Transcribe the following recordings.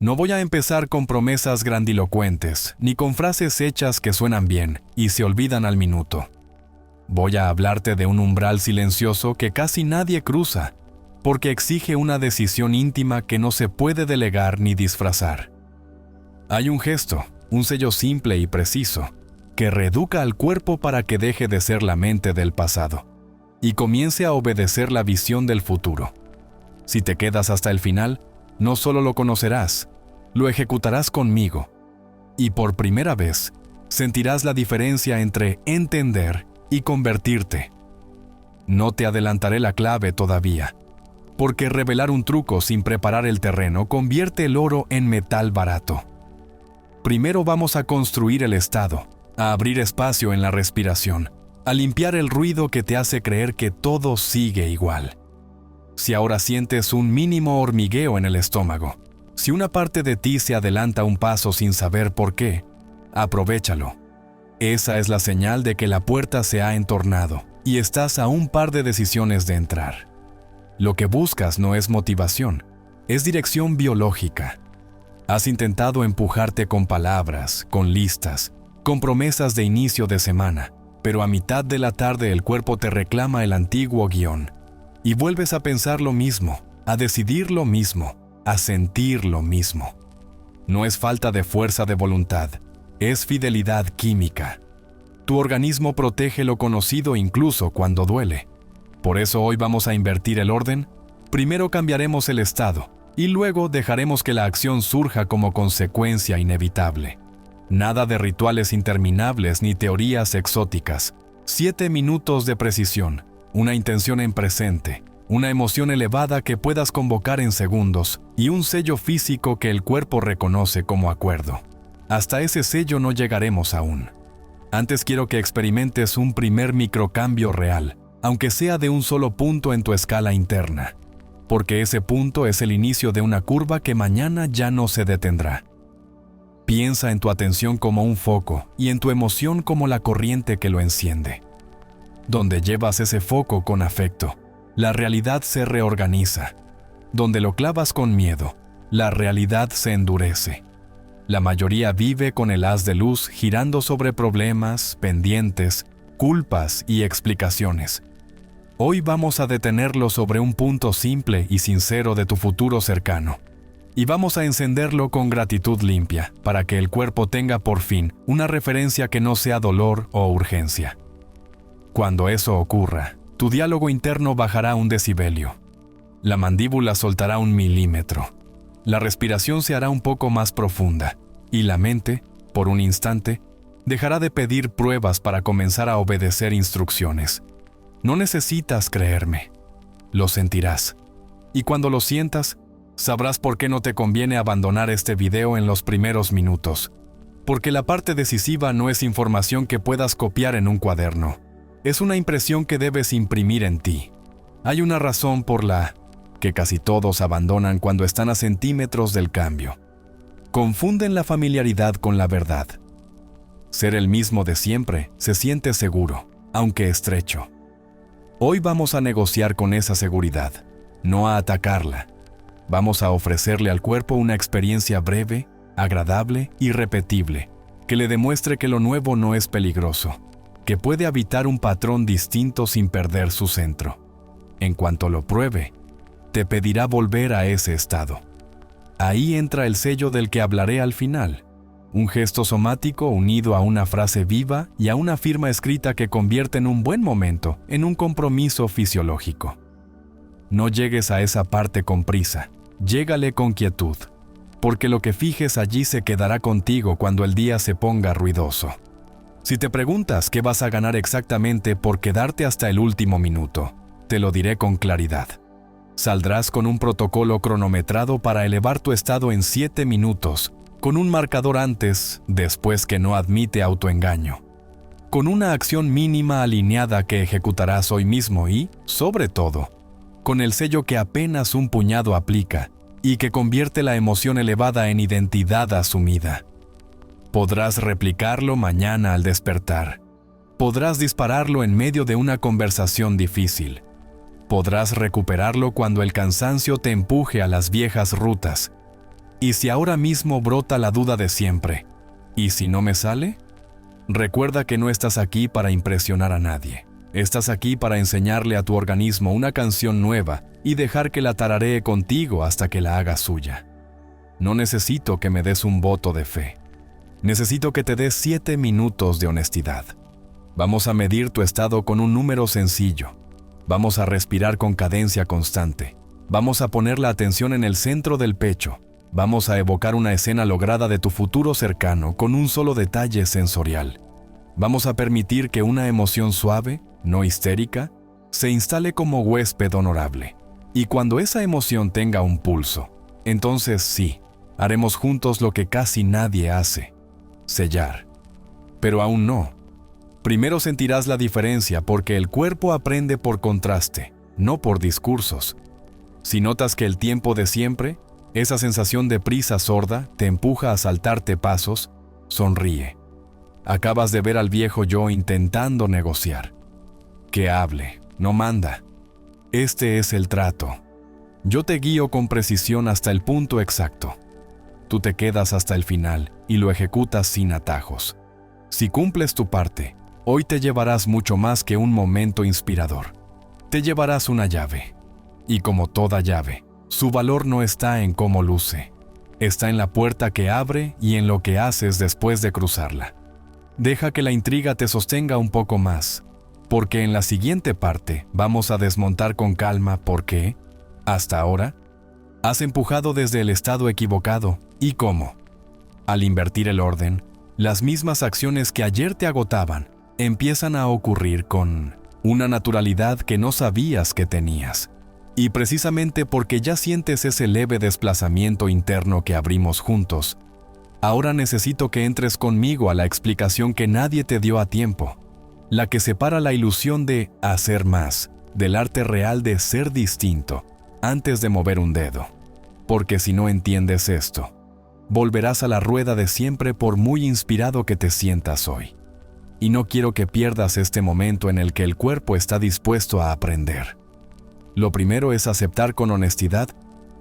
No voy a empezar con promesas grandilocuentes, ni con frases hechas que suenan bien y se olvidan al minuto. Voy a hablarte de un umbral silencioso que casi nadie cruza, porque exige una decisión íntima que no se puede delegar ni disfrazar. Hay un gesto, un sello simple y preciso, que reeduca al cuerpo para que deje de ser la mente del pasado y comience a obedecer la visión del futuro. Si te quedas hasta el final, no solo lo conocerás, lo ejecutarás conmigo, y por primera vez sentirás la diferencia entre entender y convertirte. No te adelantaré la clave todavía, porque revelar un truco sin preparar el terreno convierte el oro en metal barato. Primero vamos a construir el estado, a abrir espacio en la respiración, a limpiar el ruido que te hace creer que todo sigue igual. Si ahora sientes un mínimo hormigueo en el estómago, si una parte de ti se adelanta un paso sin saber por qué, aprovéchalo. Esa es la señal de que la puerta se ha entornado y estás a un par de decisiones de entrar. Lo que buscas no es motivación, es dirección biológica. Has intentado empujarte con palabras, con listas, con promesas de inicio de semana, pero a mitad de la tarde el cuerpo te reclama el antiguo guión. Y vuelves a pensar lo mismo, a decidir lo mismo, a sentir lo mismo. No es falta de fuerza de voluntad, es fidelidad química. Tu organismo protege lo conocido incluso cuando duele. Por eso hoy vamos a invertir el orden. Primero cambiaremos el estado y luego dejaremos que la acción surja como consecuencia inevitable. Nada de rituales interminables ni teorías exóticas. 7 minutos de precisión, una intención en presente, una emoción elevada que puedas convocar en segundos y un sello físico que el cuerpo reconoce como acuerdo. Hasta ese sello no llegaremos aún. Antes quiero que experimentes un primer microcambio real, aunque sea de un solo punto en tu escala interna, porque ese punto es el inicio de una curva que mañana ya no se detendrá. Piensa en tu atención como un foco y en tu emoción como la corriente que lo enciende. Donde llevas ese foco con afecto, la realidad se reorganiza. Donde lo clavas con miedo, la realidad se endurece. La mayoría vive con el haz de luz girando sobre problemas, pendientes, culpas y explicaciones. Hoy vamos a detenerlo sobre un punto simple y sincero de tu futuro cercano. Y vamos a encenderlo con gratitud limpia, para que el cuerpo tenga por fin una referencia que no sea dolor o urgencia. Cuando eso ocurra, tu diálogo interno bajará un decibelio. La mandíbula soltará 1 milímetro. La respiración se hará un poco más profunda, y la mente, por un instante, dejará de pedir pruebas para comenzar a obedecer instrucciones. No necesitas creerme. Lo sentirás. Y cuando lo sientas, sabrás por qué no te conviene abandonar este video en los primeros minutos. Porque la parte decisiva no es información que puedas copiar en un cuaderno. Es una impresión que debes imprimir en ti. Hay una razón por la que casi todos abandonan cuando están a centímetros del cambio. Confunden la familiaridad con la verdad. Ser el mismo de siempre se siente seguro, aunque estrecho. Hoy vamos a negociar con esa seguridad, no a atacarla. Vamos a ofrecerle al cuerpo una experiencia breve, agradable y repetible, que le demuestre que lo nuevo no es peligroso, que puede habitar un patrón distinto sin perder su centro. En cuanto lo pruebe, te pedirá volver a ese estado. Ahí entra el sello del que hablaré al final, un gesto somático unido a una frase viva y a una firma escrita que convierte en un buen momento en un compromiso fisiológico. No llegues a esa parte con prisa, llégale con quietud, porque lo que fijes allí se quedará contigo cuando el día se ponga ruidoso. Si te preguntas qué vas a ganar exactamente por quedarte hasta el último minuto, te lo diré con claridad. Saldrás con un protocolo cronometrado para elevar tu estado en 7 minutos, con un marcador antes, después que no admite autoengaño. Con una acción mínima alineada que ejecutarás hoy mismo y, sobre todo, con el sello que apenas un puñado aplica y que convierte la emoción elevada en identidad asumida. Podrás replicarlo mañana al despertar. Podrás dispararlo en medio de una conversación difícil. Podrás recuperarlo cuando el cansancio te empuje a las viejas rutas. ¿Y si ahora mismo brota la duda de siempre? ¿Y si no me sale? Recuerda que no estás aquí para impresionar a nadie. Estás aquí para enseñarle a tu organismo una canción nueva y dejar que la tararee contigo hasta que la hagas suya. No necesito que me des un voto de fe. Necesito que te des 7 minutos de honestidad. Vamos a medir tu estado con un número sencillo. Vamos a respirar con cadencia constante. Vamos a poner la atención en el centro del pecho. Vamos a evocar una escena lograda de tu futuro cercano con un solo detalle sensorial. Vamos a permitir que una emoción suave, no histérica, se instale como huésped honorable. Y cuando esa emoción tenga un pulso, entonces sí, haremos juntos lo que casi nadie hace: sellar. Pero aún no. Primero sentirás la diferencia porque el cuerpo aprende por contraste, no por discursos. Si notas que el tiempo de siempre, esa sensación de prisa sorda, te empuja a saltarte pasos, sonríe. Acabas de ver al viejo yo intentando negociar. Que hable, no manda. Este es el trato. Yo te guío con precisión hasta el punto exacto. Tú te quedas hasta el final y lo ejecutas sin atajos. Si cumples tu parte, hoy te llevarás mucho más que un momento inspirador. Te llevarás una llave. Y como toda llave, su valor no está en cómo luce. Está en la puerta que abre y en lo que haces después de cruzarla. Deja que la intriga te sostenga un poco más, porque en la siguiente parte vamos a desmontar con calma por qué, hasta ahora, has empujado desde el estado equivocado y cómo. Al invertir el orden, las mismas acciones que ayer te agotaban empiezan a ocurrir con una naturalidad que no sabías que tenías. Y precisamente porque ya sientes ese leve desplazamiento interno que abrimos juntos, ahora necesito que entres conmigo a la explicación que nadie te dio a tiempo, la que separa la ilusión de hacer más del arte real de ser distinto antes de mover un dedo. Porque si no entiendes esto, volverás a la rueda de siempre por muy inspirado que te sientas hoy. Y no quiero que pierdas este momento en el que el cuerpo está dispuesto a aprender. Lo primero es aceptar con honestidad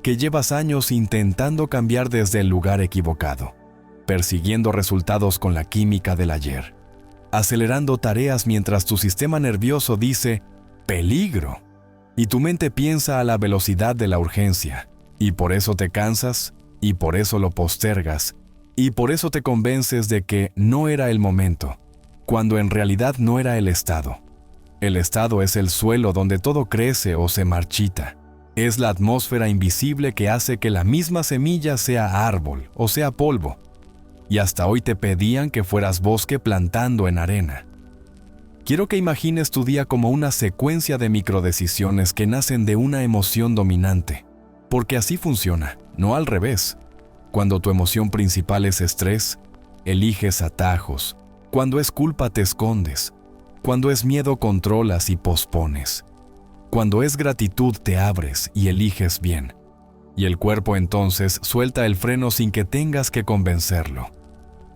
que llevas años intentando cambiar desde el lugar equivocado, persiguiendo resultados con la química del ayer, acelerando tareas mientras tu sistema nervioso dice «peligro» y tu mente piensa a la velocidad de la urgencia, y por eso te cansas, y por eso lo postergas, y por eso te convences de que no era el momento, cuando en realidad no era el estado. El estado es el suelo donde todo crece o se marchita. Es la atmósfera invisible que hace que la misma semilla sea árbol o sea polvo. Y hasta hoy te pedían que fueras bosque plantando en arena. Quiero que imagines tu día como una secuencia de microdecisiones que nacen de una emoción dominante. Porque así funciona, no al revés. Cuando tu emoción principal es estrés, eliges atajos. Cuando es culpa te escondes. Cuando es miedo controlas y pospones. Cuando es gratitud te abres y eliges bien. Y el cuerpo entonces suelta el freno sin que tengas que convencerlo.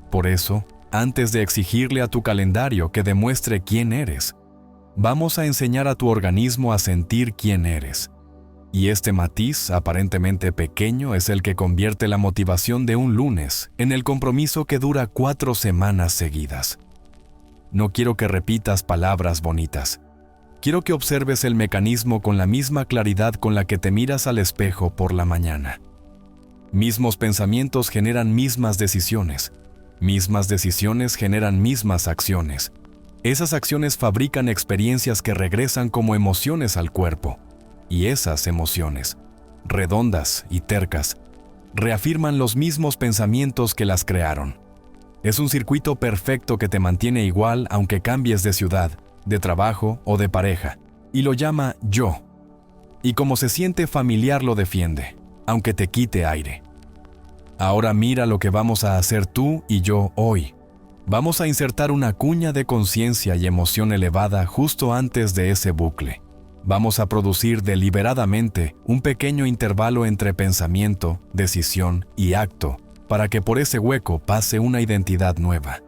Por eso, antes de exigirle a tu calendario que demuestre quién eres, vamos a enseñar a tu organismo a sentir quién eres. Y este matiz, aparentemente pequeño, es el que convierte la motivación de un lunes en el compromiso que dura 4 semanas seguidas. No quiero que repitas palabras bonitas. Quiero que observes el mecanismo con la misma claridad con la que te miras al espejo por la mañana. Mismos pensamientos generan mismas decisiones. Mismas decisiones generan mismas acciones. Esas acciones fabrican experiencias que regresan como emociones al cuerpo. Y esas emociones, redondas y tercas, reafirman los mismos pensamientos que las crearon. Es un circuito perfecto que te mantiene igual aunque cambies de ciudad, de trabajo o de pareja, y lo llama yo. Y como se siente familiar lo defiende, aunque te quite aire. Ahora mira lo que vamos a hacer tú y yo hoy. Vamos a insertar una cuña de conciencia y emoción elevada justo antes de ese bucle. Vamos a producir deliberadamente un pequeño intervalo entre pensamiento, decisión y acto, para que por ese hueco pase una identidad nueva.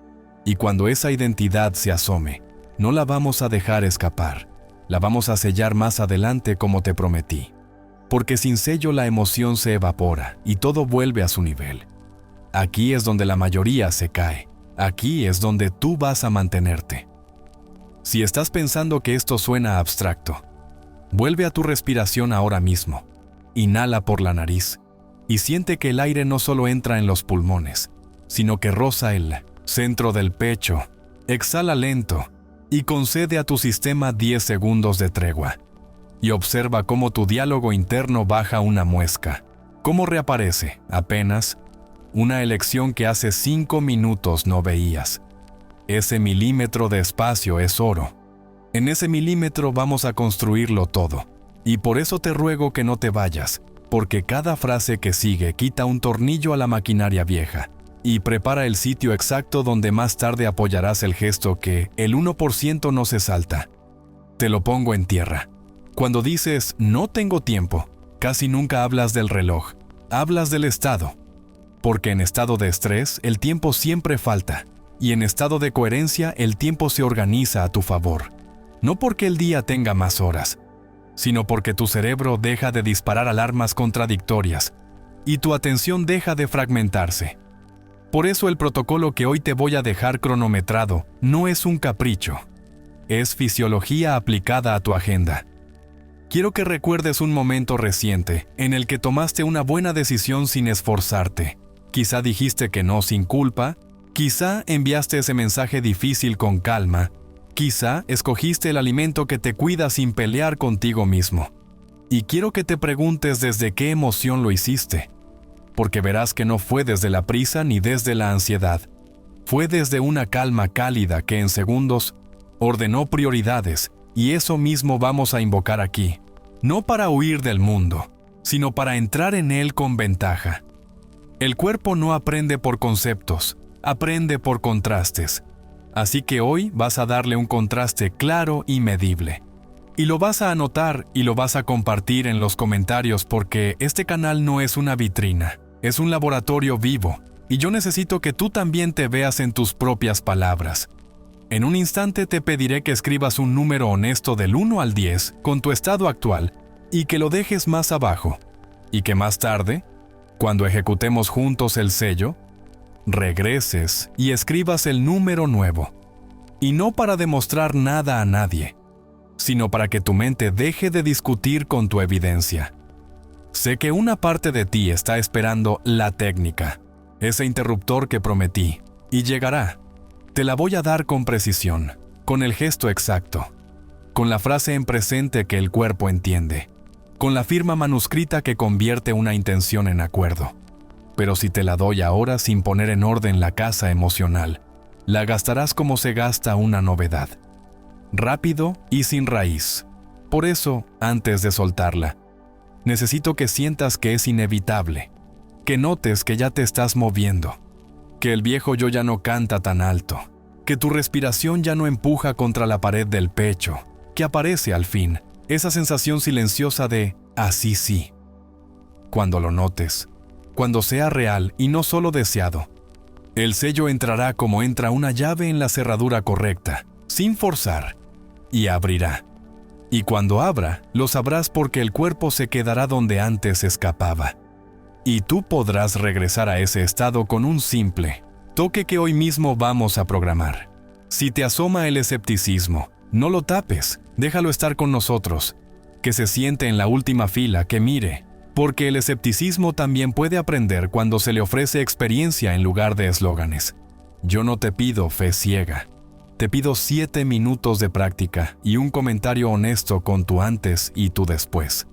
Y cuando esa identidad se asome, no la vamos a dejar escapar, la vamos a sellar más adelante como te prometí. porque sin sello la emoción se evapora y todo vuelve a su nivel. Aquí es donde la mayoría se cae. Aquí es donde tú vas a mantenerte. Si estás pensando que esto suena abstracto, vuelve a tu respiración ahora mismo. Inhala por la nariz y siente que el aire no solo entra en los pulmones, sino que roza el centro del pecho. Exhala lento y concede a tu sistema 10 segundos de tregua. Y observa cómo tu diálogo interno baja una muesca. Cómo reaparece, apenas, una elección que hace 5 minutos no veías. Ese milímetro de espacio es oro. En ese milímetro vamos a construirlo todo. Y por eso te ruego que no te vayas, porque cada frase que sigue quita un tornillo a la maquinaria vieja y prepara el sitio exacto donde más tarde apoyarás el gesto que el 1% no se salta. Te lo pongo en tierra. Cuando dices «no tengo tiempo», casi nunca hablas del reloj, hablas del estado. Porque en estado de estrés el tiempo siempre falta, y en estado de coherencia el tiempo se organiza a tu favor. No porque el día tenga más horas, sino porque tu cerebro deja de disparar alarmas contradictorias, y tu atención deja de fragmentarse. Por eso el protocolo que hoy te voy a dejar cronometrado no es un capricho, es fisiología aplicada a tu agenda. Quiero que recuerdes un momento reciente en el que tomaste una buena decisión sin esforzarte. Quizá dijiste que no sin culpa, quizá enviaste ese mensaje difícil con calma, quizá escogiste el alimento que te cuida sin pelear contigo mismo. Y quiero que te preguntes desde qué emoción lo hiciste, porque verás que no fue desde la prisa ni desde la ansiedad. Fue desde una calma cálida que en segundos ordenó prioridades, y eso mismo vamos a invocar aquí. No para huir del mundo, sino para entrar en él con ventaja. El cuerpo no aprende por conceptos, aprende por contrastes. Así que hoy vas a darle un contraste claro y medible. Y lo vas a anotar y lo vas a compartir en los comentarios porque este canal no es una vitrina, es un laboratorio vivo. Y yo necesito que tú también te veas en tus propias palabras. En un instante te pediré que escribas un número honesto del 1 al 10 con tu estado actual y que lo dejes más abajo. Y que más tarde, cuando ejecutemos juntos el sello, regreses y escribas el número nuevo. Y no para demostrar nada a nadie, sino para que tu mente deje de discutir con tu evidencia. Sé que una parte de ti está esperando la técnica, ese interruptor que prometí, y llegará. Te la voy a dar con precisión, con el gesto exacto, con la frase en presente que el cuerpo entiende, con la firma manuscrita que convierte una intención en acuerdo. Pero si te la doy ahora sin poner en orden la casa emocional, la gastarás como se gasta una novedad. Rápido y sin raíz. Por eso, antes de soltarla, necesito que sientas que es inevitable, que notes que ya te estás moviendo, que el viejo yo ya no canta tan alto, que tu respiración ya no empuja contra la pared del pecho, que aparece al fin esa sensación silenciosa de así sí. Cuando lo notes, cuando sea real y no solo deseado, el sello entrará como entra una llave en la cerradura correcta, sin forzar, y abrirá. Y cuando abra, lo sabrás porque el cuerpo se quedará donde antes escapaba. Y tú podrás regresar a ese estado con un simple toque que hoy mismo vamos a programar. Si te asoma el escepticismo, no lo tapes, déjalo estar con nosotros. Que se siente en la última fila, que mire, porque el escepticismo también puede aprender cuando se le ofrece experiencia en lugar de eslóganes. Yo no te pido fe ciega. Te pido 7 minutos de práctica y un comentario honesto con tu antes y tu después.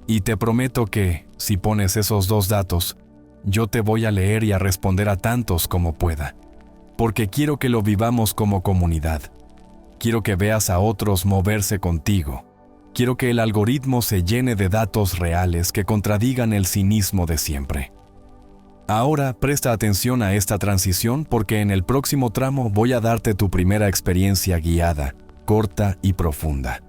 Y te prometo que, si pones esos 2 datos, yo te voy a leer y a responder a tantos como pueda. Porque quiero que lo vivamos como comunidad. Quiero que veas a otros moverse contigo. Quiero que el algoritmo se llene de datos reales que contradigan el cinismo de siempre. Ahora presta atención a esta transición porque en el próximo tramo voy a darte tu primera experiencia guiada, corta y profunda.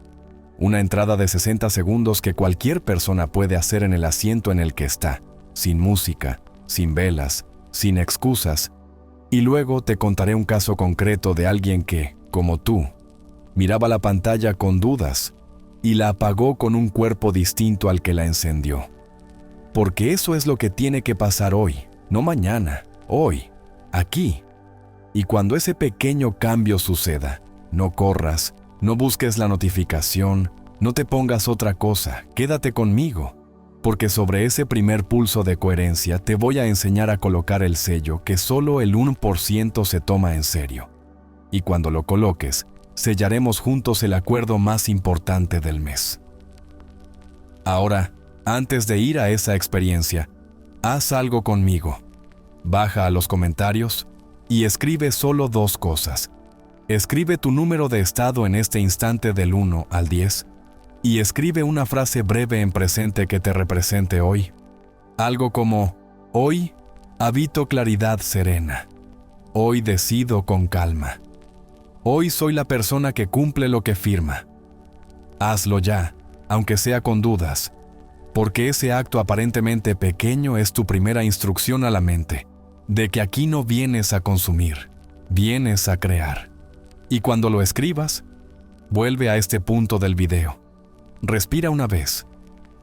Una entrada de 60 segundos que cualquier persona puede hacer en el asiento en el que está, sin música, sin velas, sin excusas. Y luego te contaré un caso concreto de alguien que, como tú, miraba la pantalla con dudas, y la apagó con un cuerpo distinto al que la encendió. Porque eso es lo que tiene que pasar hoy, no mañana, hoy, aquí. Y cuando ese pequeño cambio suceda, no corras, no busques la notificación, no te pongas otra cosa, quédate conmigo, porque sobre ese primer pulso de coherencia te voy a enseñar a colocar el sello que solo el 1% se toma en serio. Y cuando lo coloques, sellaremos juntos el acuerdo más importante del mes. Ahora, antes de ir a esa experiencia, haz algo conmigo. Baja a los comentarios y escribe solo 2 cosas. Escribe tu número de estado en este instante del 1 al 10 y escribe una frase breve en presente que te represente hoy. Algo como, hoy habito claridad serena. Hoy decido con calma. Hoy soy la persona que cumple lo que firma. Hazlo ya, aunque sea con dudas, porque ese acto aparentemente pequeño es tu primera instrucción a la mente, de que aquí no vienes a consumir, vienes a crear. Y cuando lo escribas, vuelve a este punto del video. Respira una vez,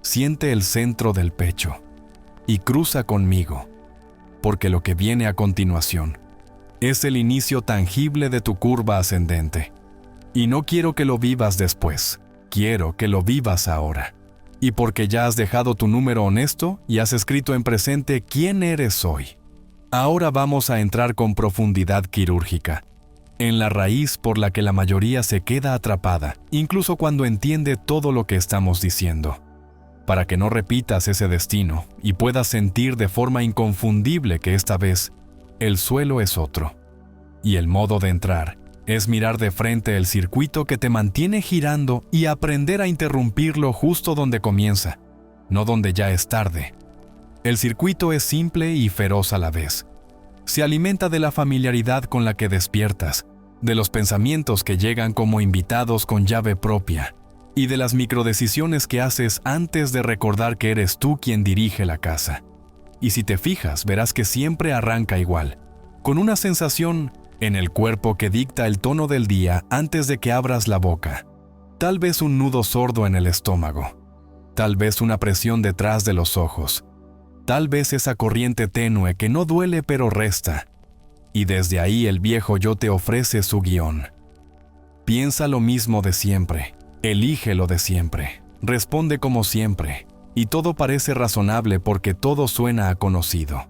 siente el centro del pecho y cruza conmigo, porque lo que viene a continuación es el inicio tangible de tu curva ascendente. Y no quiero que lo vivas después, quiero que lo vivas ahora. Y porque ya has dejado tu número honesto y has escrito en presente quién eres hoy. Ahora vamos a entrar con profundidad quirúrgica, en la raíz por la que la mayoría se queda atrapada, incluso cuando entiende todo lo que estamos diciendo. Para que no repitas ese destino y puedas sentir de forma inconfundible que esta vez el suelo es otro. Y el modo de entrar es mirar de frente el circuito que te mantiene girando y aprender a interrumpirlo justo donde comienza, no donde ya es tarde. El circuito es simple y feroz a la vez. Se alimenta de la familiaridad con la que despiertas, de los pensamientos que llegan como invitados con llave propia, y de las microdecisiones que haces antes de recordar que eres tú quien dirige la casa. Y si te fijas, verás que siempre arranca igual, con una sensación en el cuerpo que dicta el tono del día antes de que abras la boca. Tal vez un nudo sordo en el estómago, tal vez una presión detrás de los ojos, tal vez esa corriente tenue que no duele pero resta. Y desde ahí el viejo yo te ofrece su guión. Piensa lo mismo de siempre, elige lo de siempre, responde como siempre, y todo parece razonable porque todo suena a conocido.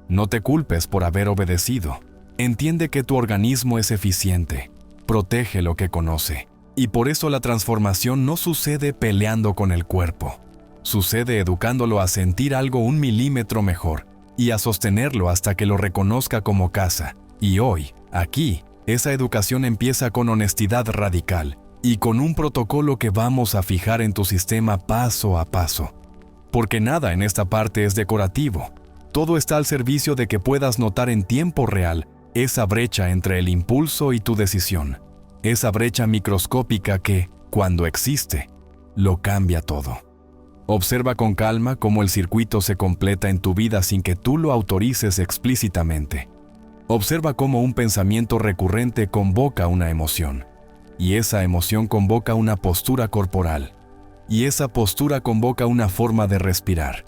No te culpes por haber obedecido. Entiende que tu organismo es eficiente, protege lo que conoce, y por eso la transformación no sucede peleando con el cuerpo. Sucede educándolo a sentir algo 1 milímetro mejor y a sostenerlo hasta que lo reconozca como casa. Y hoy, aquí, esa educación empieza con honestidad radical y con un protocolo que vamos a fijar en tu sistema paso a paso. Porque nada en esta parte es decorativo. Todo está al servicio de que puedas notar en tiempo real esa brecha entre el impulso y tu decisión. Esa brecha microscópica que, cuando existe, lo cambia todo. Observa con calma cómo el circuito se completa en tu vida sin que tú lo autorices explícitamente. Observa cómo un pensamiento recurrente convoca una emoción, y esa emoción convoca una postura corporal, y esa postura convoca una forma de respirar,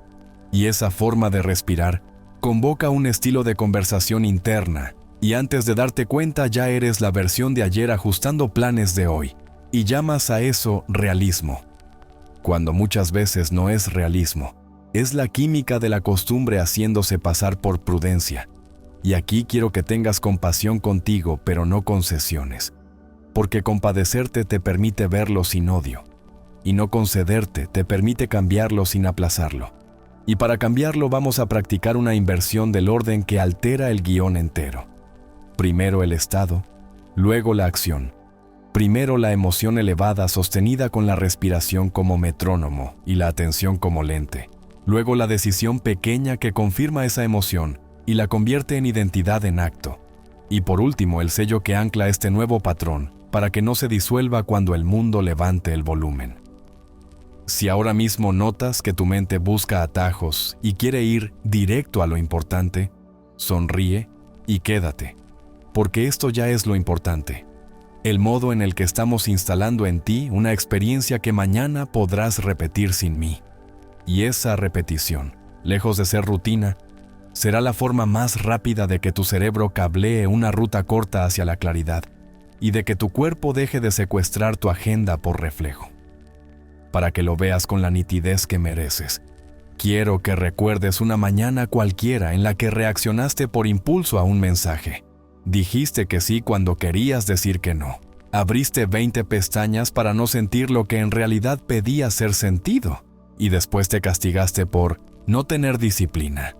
y esa forma de respirar convoca un estilo de conversación interna, y antes de darte cuenta ya eres la versión de ayer ajustando planes de hoy, y llamas a eso realismo. Cuando muchas veces no es realismo, es la química de la costumbre haciéndose pasar por prudencia. Y aquí quiero que tengas compasión contigo, pero no concesiones. Porque compadecerte te permite verlo sin odio, y no concederte te permite cambiarlo sin aplazarlo. Y para cambiarlo vamos a practicar una inversión del orden que altera el guión entero. Primero el estado, luego la acción. Primero la emoción elevada sostenida con la respiración como metrónomo y la atención como lente. Luego la decisión pequeña que confirma esa emoción y la convierte en identidad en acto. Y por último el sello que ancla este nuevo patrón para que no se disuelva cuando el mundo levante el volumen. Si ahora mismo notas que tu mente busca atajos y quiere ir directo a lo importante, sonríe y quédate, porque esto ya es lo importante. el modo en el que estamos instalando en ti una experiencia que mañana podrás repetir sin mí. Y esa repetición, lejos de ser rutina, será la forma más rápida de que tu cerebro cablee una ruta corta hacia la claridad y de que tu cuerpo deje de secuestrar tu agenda por reflejo. Para que lo veas con la nitidez que mereces, quiero que recuerdes una mañana cualquiera en la que reaccionaste por impulso a un mensaje. Dijiste que sí cuando querías decir que no. Abriste 20 pestañas para no sentir lo que en realidad pedía ser sentido. Y después te castigaste por no tener disciplina.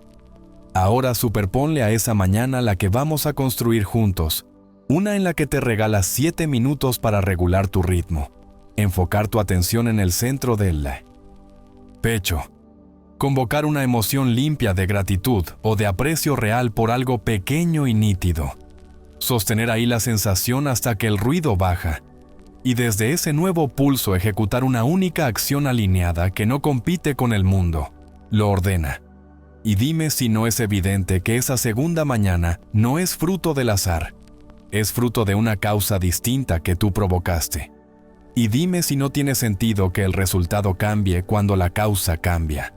Ahora superponle a esa mañana la que vamos a construir juntos, una en la que te regalas 7 minutos para regular tu ritmo, enfocar tu atención en el centro del pecho, convocar una emoción limpia de gratitud o de aprecio real por algo pequeño y nítido, sostener ahí la sensación hasta que el ruido baja, y desde ese nuevo pulso ejecutar una única acción alineada que no compite con el mundo, lo ordena. Y dime si no es evidente que esa segunda mañana no es fruto del azar, es fruto de una causa distinta que tú provocaste. Y dime si no tiene sentido que el resultado cambie cuando la causa cambia,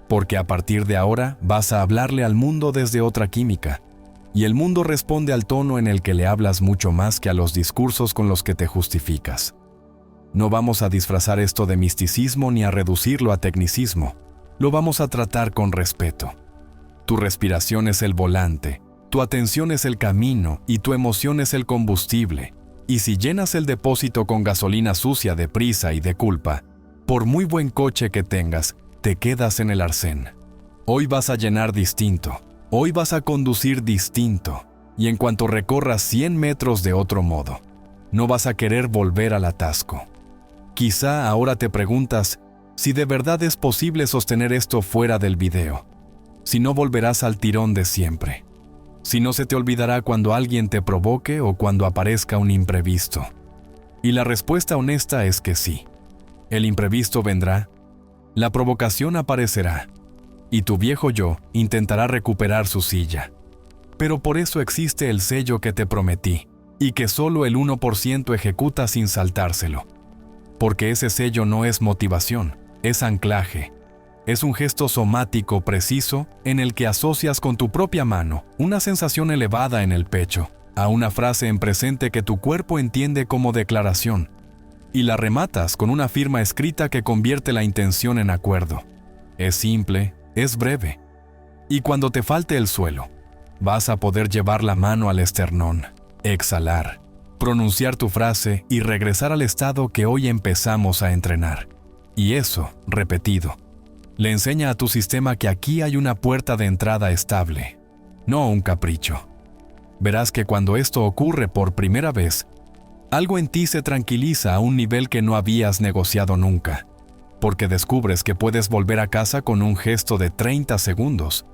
porque a partir de ahora vas a hablarle al mundo desde otra química, y el mundo responde al tono en el que le hablas mucho más que a los discursos con los que te justificas. No vamos a disfrazar esto de misticismo ni a reducirlo a tecnicismo. Lo vamos a tratar con respeto. Tu respiración es el volante, tu atención es el camino y tu emoción es el combustible. Y si llenas el depósito con gasolina sucia de prisa y de culpa, por muy buen coche que tengas, te quedas en el arcén. Hoy vas a llenar distinto, hoy vas a conducir distinto, y en cuanto recorras 100 metros de otro modo, no vas a querer volver al atasco. Quizá ahora te preguntas si de verdad es posible sostener esto fuera del video, si no volverás al tirón de siempre, si no se te olvidará cuando alguien te provoque o cuando aparezca un imprevisto. Y la respuesta honesta es que sí. El imprevisto vendrá, la provocación aparecerá, y tu viejo yo intentará recuperar su silla. Pero por eso existe el sello que te prometí, y que solo el 1% ejecuta sin saltárselo. Porque ese sello no es motivación, es anclaje. Es un gesto somático preciso en el que asocias con tu propia mano una sensación elevada en el pecho a una frase en presente que tu cuerpo entiende como declaración, y la rematas con una firma escrita que convierte la intención en acuerdo. Es simple, es breve. Y cuando te falte el suelo, vas a poder llevar la mano al esternón, exhalar, pronunciar tu frase y regresar al estado que hoy empezamos a entrenar. Y eso, repetido, le enseña a tu sistema que aquí hay una puerta de entrada estable, no un capricho. Verás que cuando esto ocurre por primera vez, algo en ti se tranquiliza a un nivel que no habías negociado nunca, porque descubres que puedes volver a casa con un gesto de 30 segundos,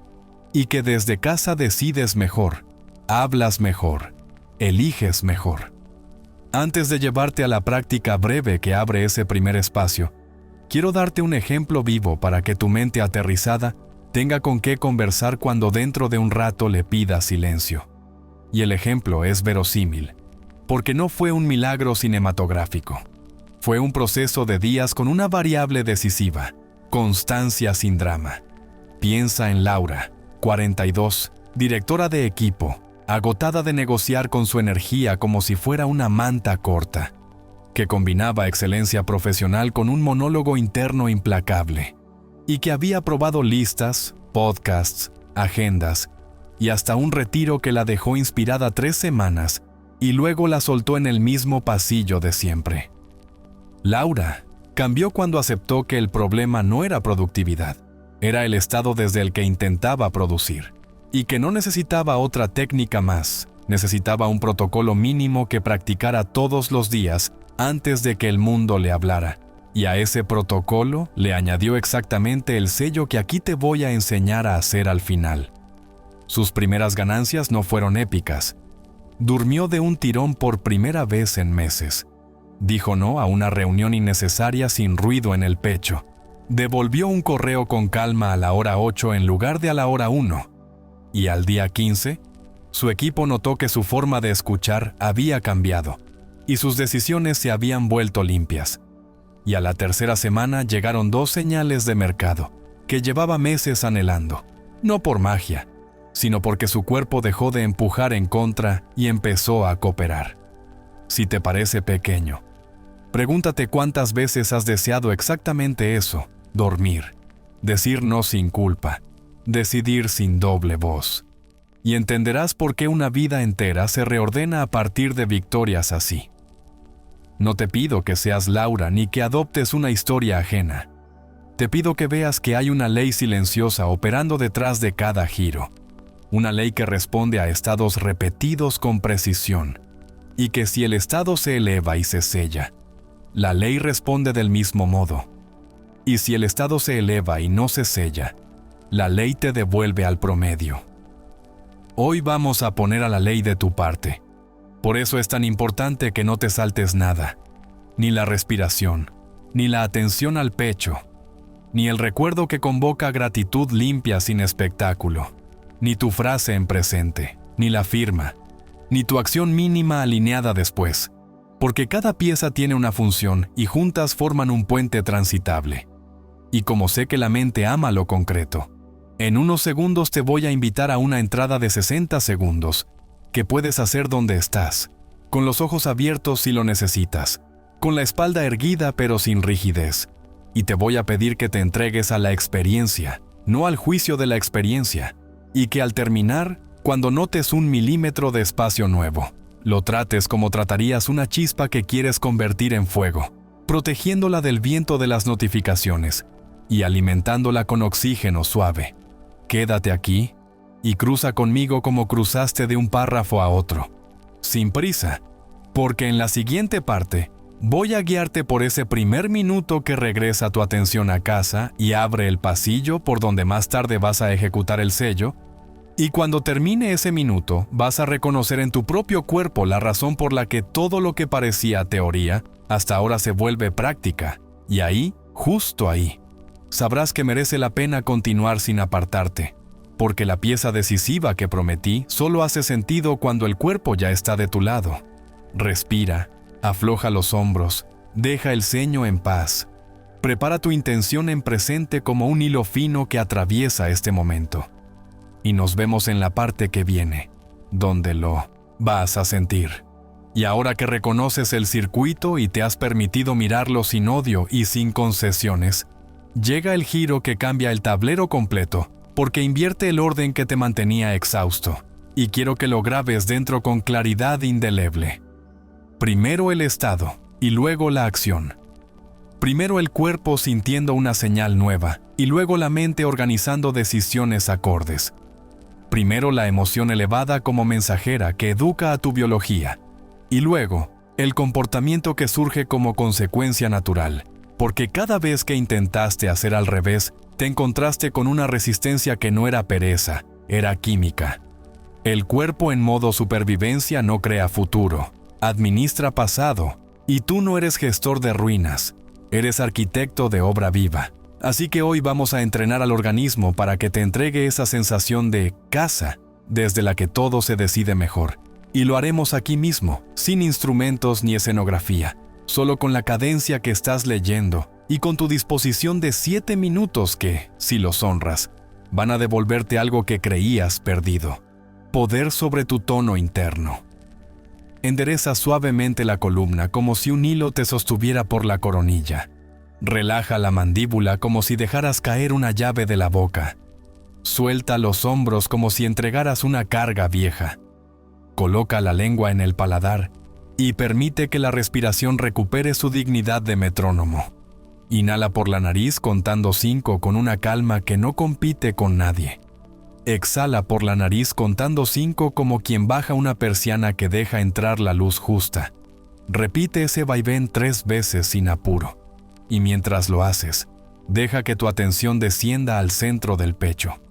y que desde casa decides mejor, hablas mejor, eliges mejor. Antes de llevarte a la práctica breve que abre ese primer espacio, quiero darte un ejemplo vivo para que tu mente aterrizada tenga con qué conversar cuando dentro de un rato le pidas silencio. Y el ejemplo es verosímil, porque no fue un milagro cinematográfico. Fue un proceso de días con una variable decisiva, constancia sin drama. Piensa en Laura, 42, directora de equipo, agotada de negociar con su energía como si fuera una manta corta, que combinaba excelencia profesional con un monólogo interno implacable, y que había probado listas, podcasts, agendas, y hasta un retiro que la dejó inspirada 3 semanas, y luego la soltó en el mismo pasillo de siempre. Laura cambió cuando aceptó que el problema no era productividad, era el estado desde el que intentaba producir, y que no necesitaba otra técnica más, necesitaba un protocolo mínimo que practicara todos los días antes de que el mundo le hablara, y a ese protocolo le añadió exactamente el sello que aquí te voy a enseñar a hacer al final. Sus primeras ganancias no fueron épicas. Durmió de un tirón por primera vez en meses. Dijo no a una reunión innecesaria sin ruido en el pecho. Devolvió un correo con calma a la hora 8 en lugar de a la hora 1. Y al día 15, su equipo notó que su forma de escuchar había cambiado. y sus decisiones se habían vuelto limpias. Y a la tercera semana llegaron 2 señales de mercado que llevaba meses anhelando, no por magia, sino porque su cuerpo dejó de empujar en contra y empezó a cooperar. Si te parece pequeño, pregúntate cuántas veces has deseado exactamente eso: dormir, decir no sin culpa, decidir sin doble voz. Y entenderás por qué una vida entera se reordena a partir de victorias así. No te pido que seas Laura ni que adoptes una historia ajena. Te pido que veas que hay una ley silenciosa operando detrás de cada giro. Una ley que responde a estados repetidos con precisión. Y que si el estado se eleva y se sella, la ley responde del mismo modo. Y si el estado se eleva y no se sella, la ley te devuelve al promedio. Hoy vamos a poner a la ley de tu parte. Por eso es tan importante que no te saltes nada. Ni la respiración, ni la atención al pecho, ni el recuerdo que convoca gratitud limpia sin espectáculo, ni tu frase en presente, ni la firma, ni tu acción mínima alineada después, porque cada pieza tiene una función y juntas forman un puente transitable. Y como sé que la mente ama lo concreto, en unos segundos te voy a invitar a una entrada de 60 segundos, que puedes hacer donde estás, con los ojos abiertos si lo necesitas, con la espalda erguida pero sin rigidez. Y te voy a pedir que te entregues a la experiencia, no al juicio de la experiencia, y que al terminar, cuando notes 1 milímetro de espacio nuevo, lo trates como tratarías una chispa que quieres convertir en fuego, protegiéndola del viento de las notificaciones y alimentándola con oxígeno suave. Quédate aquí y cruza conmigo como cruzaste de un párrafo a otro, sin prisa, porque en la siguiente parte voy a guiarte por ese primer minuto que regresa tu atención a casa y abre el pasillo por donde más tarde vas a ejecutar el sello. Y cuando termine ese minuto, vas a reconocer en tu propio cuerpo la razón por la que todo lo que parecía teoría, hasta ahora se vuelve práctica. Y ahí, justo ahí, sabrás que merece la pena continuar sin apartarte, porque la pieza decisiva que prometí solo hace sentido cuando el cuerpo ya está de tu lado. Respira, afloja los hombros, deja el ceño en paz. Prepara tu intención en presente como un hilo fino que atraviesa este momento. Y nos vemos en la parte que viene, donde lo vas a sentir. Y ahora que reconoces el circuito y te has permitido mirarlo sin odio y sin concesiones, llega el giro que cambia el tablero completo, porque invierte el orden que te mantenía exhausto. Y quiero que lo grabes dentro con claridad indeleble. Primero el estado, y luego la acción. Primero el cuerpo sintiendo una señal nueva, y luego la mente organizando decisiones acordes. Primero la emoción elevada como mensajera que educa a tu biología, y luego el comportamiento que surge como consecuencia natural, porque cada vez que intentaste hacer al revés, te encontraste con una resistencia que no era pereza, era química. El cuerpo en modo supervivencia no crea futuro, administra pasado, y tú no eres gestor de ruinas, eres arquitecto de obra viva. Así que hoy vamos a entrenar al organismo para que te entregue esa sensación de casa, desde la que todo se decide mejor. Y lo haremos aquí mismo, sin instrumentos ni escenografía, solo con la cadencia que estás leyendo y con tu disposición de 7 minutos que, si los honras, van a devolverte algo que creías perdido: poder sobre tu tono interno. Endereza suavemente la columna como si un hilo te sostuviera por la coronilla. Relaja la mandíbula como si dejaras caer una llave de la boca. Suelta los hombros como si entregaras una carga vieja. Coloca la lengua en el paladar y permite que la respiración recupere su dignidad de metrónomo. Inhala por la nariz contando 5 con una calma que no compite con nadie. Exhala por la nariz contando 5 como quien baja una persiana que deja entrar la luz justa. Repite ese vaivén 3 veces sin apuro. Y mientras lo haces, deja que tu atención descienda al centro del pecho.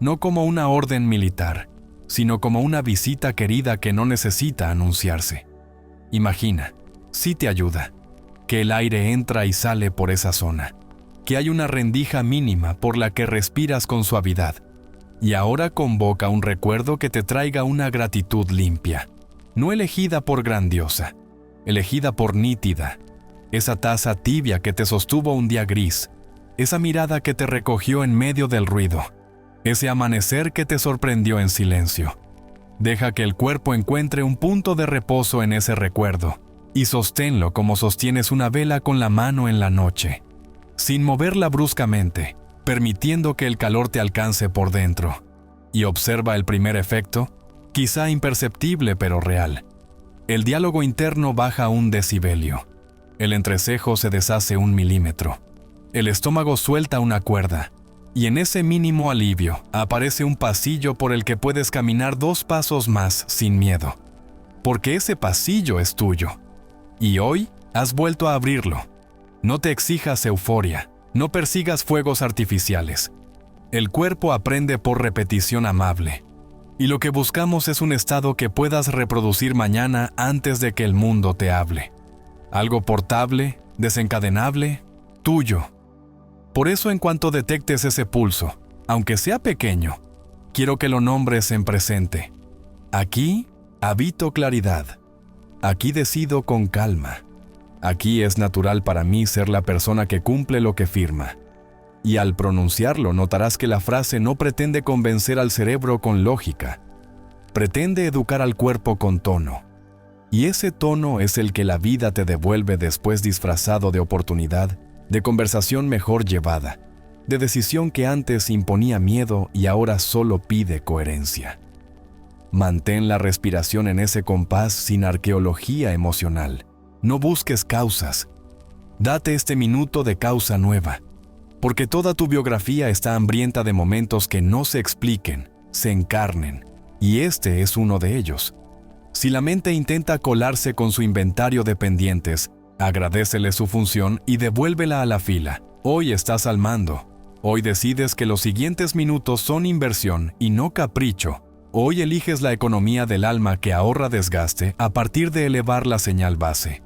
No como una orden militar, sino como una visita querida que no necesita anunciarse. Imagina, si te ayuda, que el aire entra y sale por esa zona, que hay una rendija mínima por la que respiras con suavidad. Y ahora convoca un recuerdo que te traiga una gratitud limpia, no elegida por grandiosa, elegida por nítida, esa taza tibia que te sostuvo un día gris, esa mirada que te recogió en medio del ruido, ese amanecer que te sorprendió en silencio. Deja que el cuerpo encuentre un punto de reposo en ese recuerdo y sosténlo como sostienes una vela con la mano en la noche, sin moverla bruscamente, permitiendo que el calor te alcance por dentro. Y observa el primer efecto, quizá imperceptible pero real. El diálogo interno baja un decibelio. El entrecejo se deshace 1 milímetro. El estómago suelta una cuerda. Y en ese mínimo alivio aparece un pasillo por el que puedes caminar 2 pasos más sin miedo. Porque ese pasillo es tuyo. Y hoy has vuelto a abrirlo. No te exijas euforia. No persigas fuegos artificiales. El cuerpo aprende por repetición amable. Y lo que buscamos es un estado que puedas reproducir mañana antes de que el mundo te hable. Algo portable, desencadenable, tuyo. Por eso, en cuanto detectes ese pulso, aunque sea pequeño, quiero que lo nombres en presente. Aquí habito claridad. Aquí decido con calma. Aquí es natural para mí ser la persona que cumple lo que firma. Y al pronunciarlo notarás que la frase no pretende convencer al cerebro con lógica. Pretende educar al cuerpo con tono. Y ese tono es el que la vida te devuelve después disfrazado de oportunidad, de conversación mejor llevada, de decisión que antes imponía miedo y ahora solo pide coherencia. Mantén la respiración en ese compás sin arqueología emocional. No busques causas. Date este minuto de causa nueva, porque toda tu biografía está hambrienta de momentos que no se expliquen, se encarnen, y este es uno de ellos. Si la mente intenta colarse con su inventario de pendientes, agradécele su función y devuélvela a la fila. Hoy estás al mando. Hoy decides que los siguientes minutos son inversión y no capricho. Hoy eliges la economía del alma que ahorra desgaste a partir de elevar la señal base.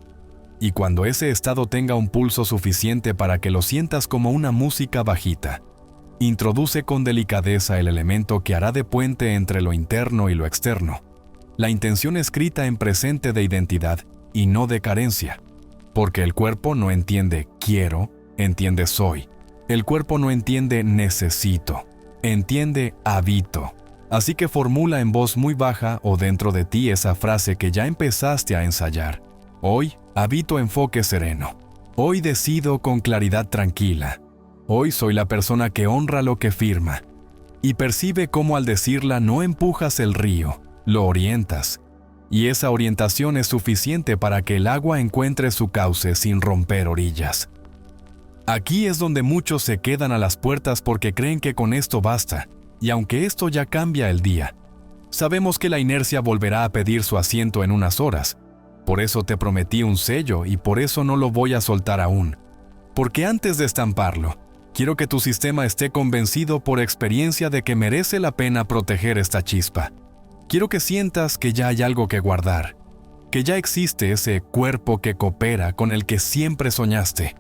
Y cuando ese estado tenga un pulso suficiente para que lo sientas como una música bajita, introduce con delicadeza el elemento que hará de puente entre lo interno y lo externo. La intención escrita en presente de identidad y no de carencia. Porque el cuerpo no entiende quiero, entiende soy. El cuerpo no entiende necesito, entiende habito. Así que formula en voz muy baja o dentro de ti esa frase que ya empezaste a ensayar. Hoy habito enfoque sereno. Hoy decido con claridad tranquila. Hoy soy la persona que honra lo que firma. Y percibe cómo al decirla no empujas el río, lo orientas. Y esa orientación es suficiente para que el agua encuentre su cauce sin romper orillas. Aquí es donde muchos se quedan a las puertas porque creen que con esto basta. Y aunque esto ya cambia el día, sabemos que la inercia volverá a pedir su asiento en unas horas. Por eso te prometí un sello y por eso no lo voy a soltar aún. Porque antes de estamparlo, quiero que tu sistema esté convencido por experiencia de que merece la pena proteger esta chispa. Quiero que sientas que ya hay algo que guardar, que ya existe ese cuerpo que coopera con el que siempre soñaste.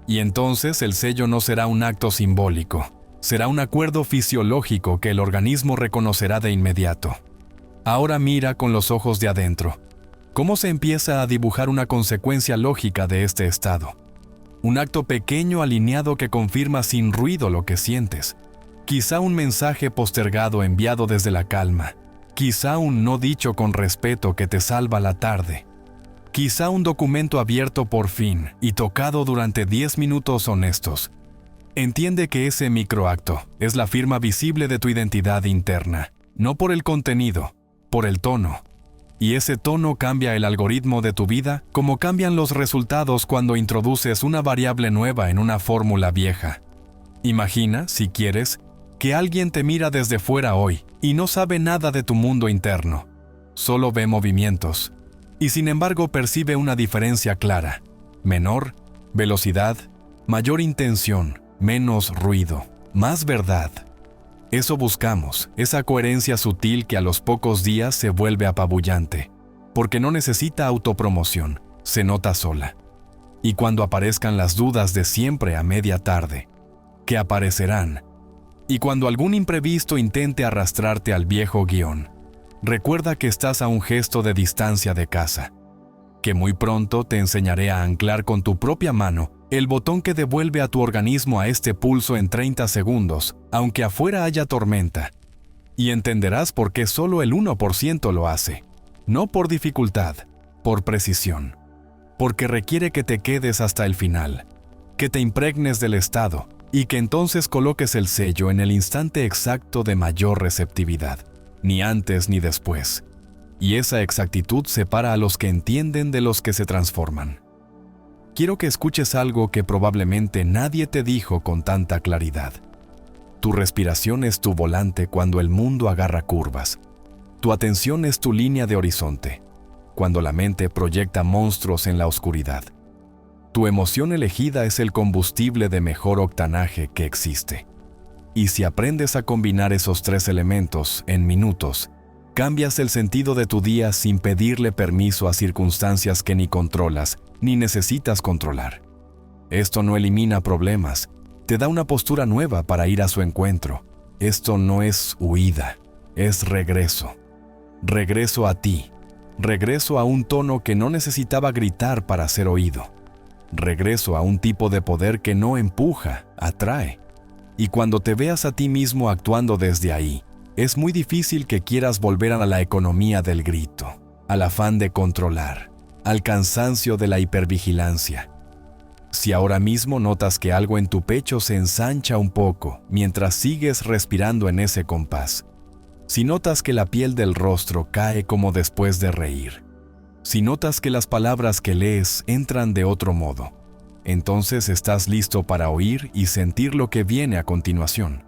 Y entonces el sello no será un acto simbólico, será un acuerdo fisiológico que el organismo reconocerá de inmediato. Ahora mira con los ojos de adentro. ¿Cómo se empieza a dibujar una consecuencia lógica de este estado? Un acto pequeño alineado que confirma sin ruido lo que sientes. Quizá un mensaje postergado enviado desde la calma. Quizá un no dicho con respeto que te salva la tarde. Quizá un documento abierto por fin y tocado durante 10 minutos honestos. Entiende que ese microacto es la firma visible de tu identidad interna, no por el contenido, por el tono. Y ese tono cambia el algoritmo de tu vida como cambian los resultados cuando introduces una variable nueva en una fórmula vieja. Imagina, si quieres, que alguien te mira desde fuera hoy y no sabe nada de tu mundo interno. Solo ve movimientos. Y sin embargo percibe una diferencia clara. Menor velocidad, mayor intención, menos ruido, más verdad. Eso buscamos, esa coherencia sutil que a los pocos días se vuelve apabullante, porque no necesita autopromoción, se nota sola. Y cuando aparezcan las dudas de siempre a media tarde, que aparecerán, y cuando algún imprevisto intente arrastrarte al viejo guión, recuerda que estás a un gesto de distancia de casa. que muy pronto te enseñaré a anclar con tu propia mano el botón que devuelve a tu organismo a este pulso en 30 segundos, aunque afuera haya tormenta. Y entenderás por qué solo el 1% lo hace. No por dificultad, por precisión. Porque requiere que te quedes hasta el final, que te impregnes del estado y que entonces coloques el sello en el instante exacto de mayor receptividad, ni antes ni después. Y esa exactitud separa a los que entienden de los que se transforman. Quiero que escuches algo que probablemente nadie te dijo con tanta claridad. Tu respiración es tu volante cuando el mundo agarra curvas. Tu atención es tu línea de horizonte, cuando la mente proyecta monstruos en la oscuridad. Tu emoción elegida es el combustible de mejor octanaje que existe. Y si aprendes a combinar esos 3 elementos en minutos, cambias el sentido de tu día sin pedirle permiso a circunstancias que ni controlas ni necesitas controlar. Esto no elimina problemas, te da una postura nueva para ir a su encuentro. Esto no es huida, es regreso. Regreso a ti. Regreso a un tono que no necesitaba gritar para ser oído. Regreso a un tipo de poder que no empuja, atrae. Y cuando te veas a ti mismo actuando desde ahí, es muy difícil que quieras volver a la economía del grito, al afán de controlar, al cansancio de la hipervigilancia. Si ahora mismo notas que algo en tu pecho se ensancha un poco mientras sigues respirando en ese compás, si notas que la piel del rostro cae como después de reír, si notas que las palabras que lees entran de otro modo, entonces estás listo para oír y sentir lo que viene a continuación.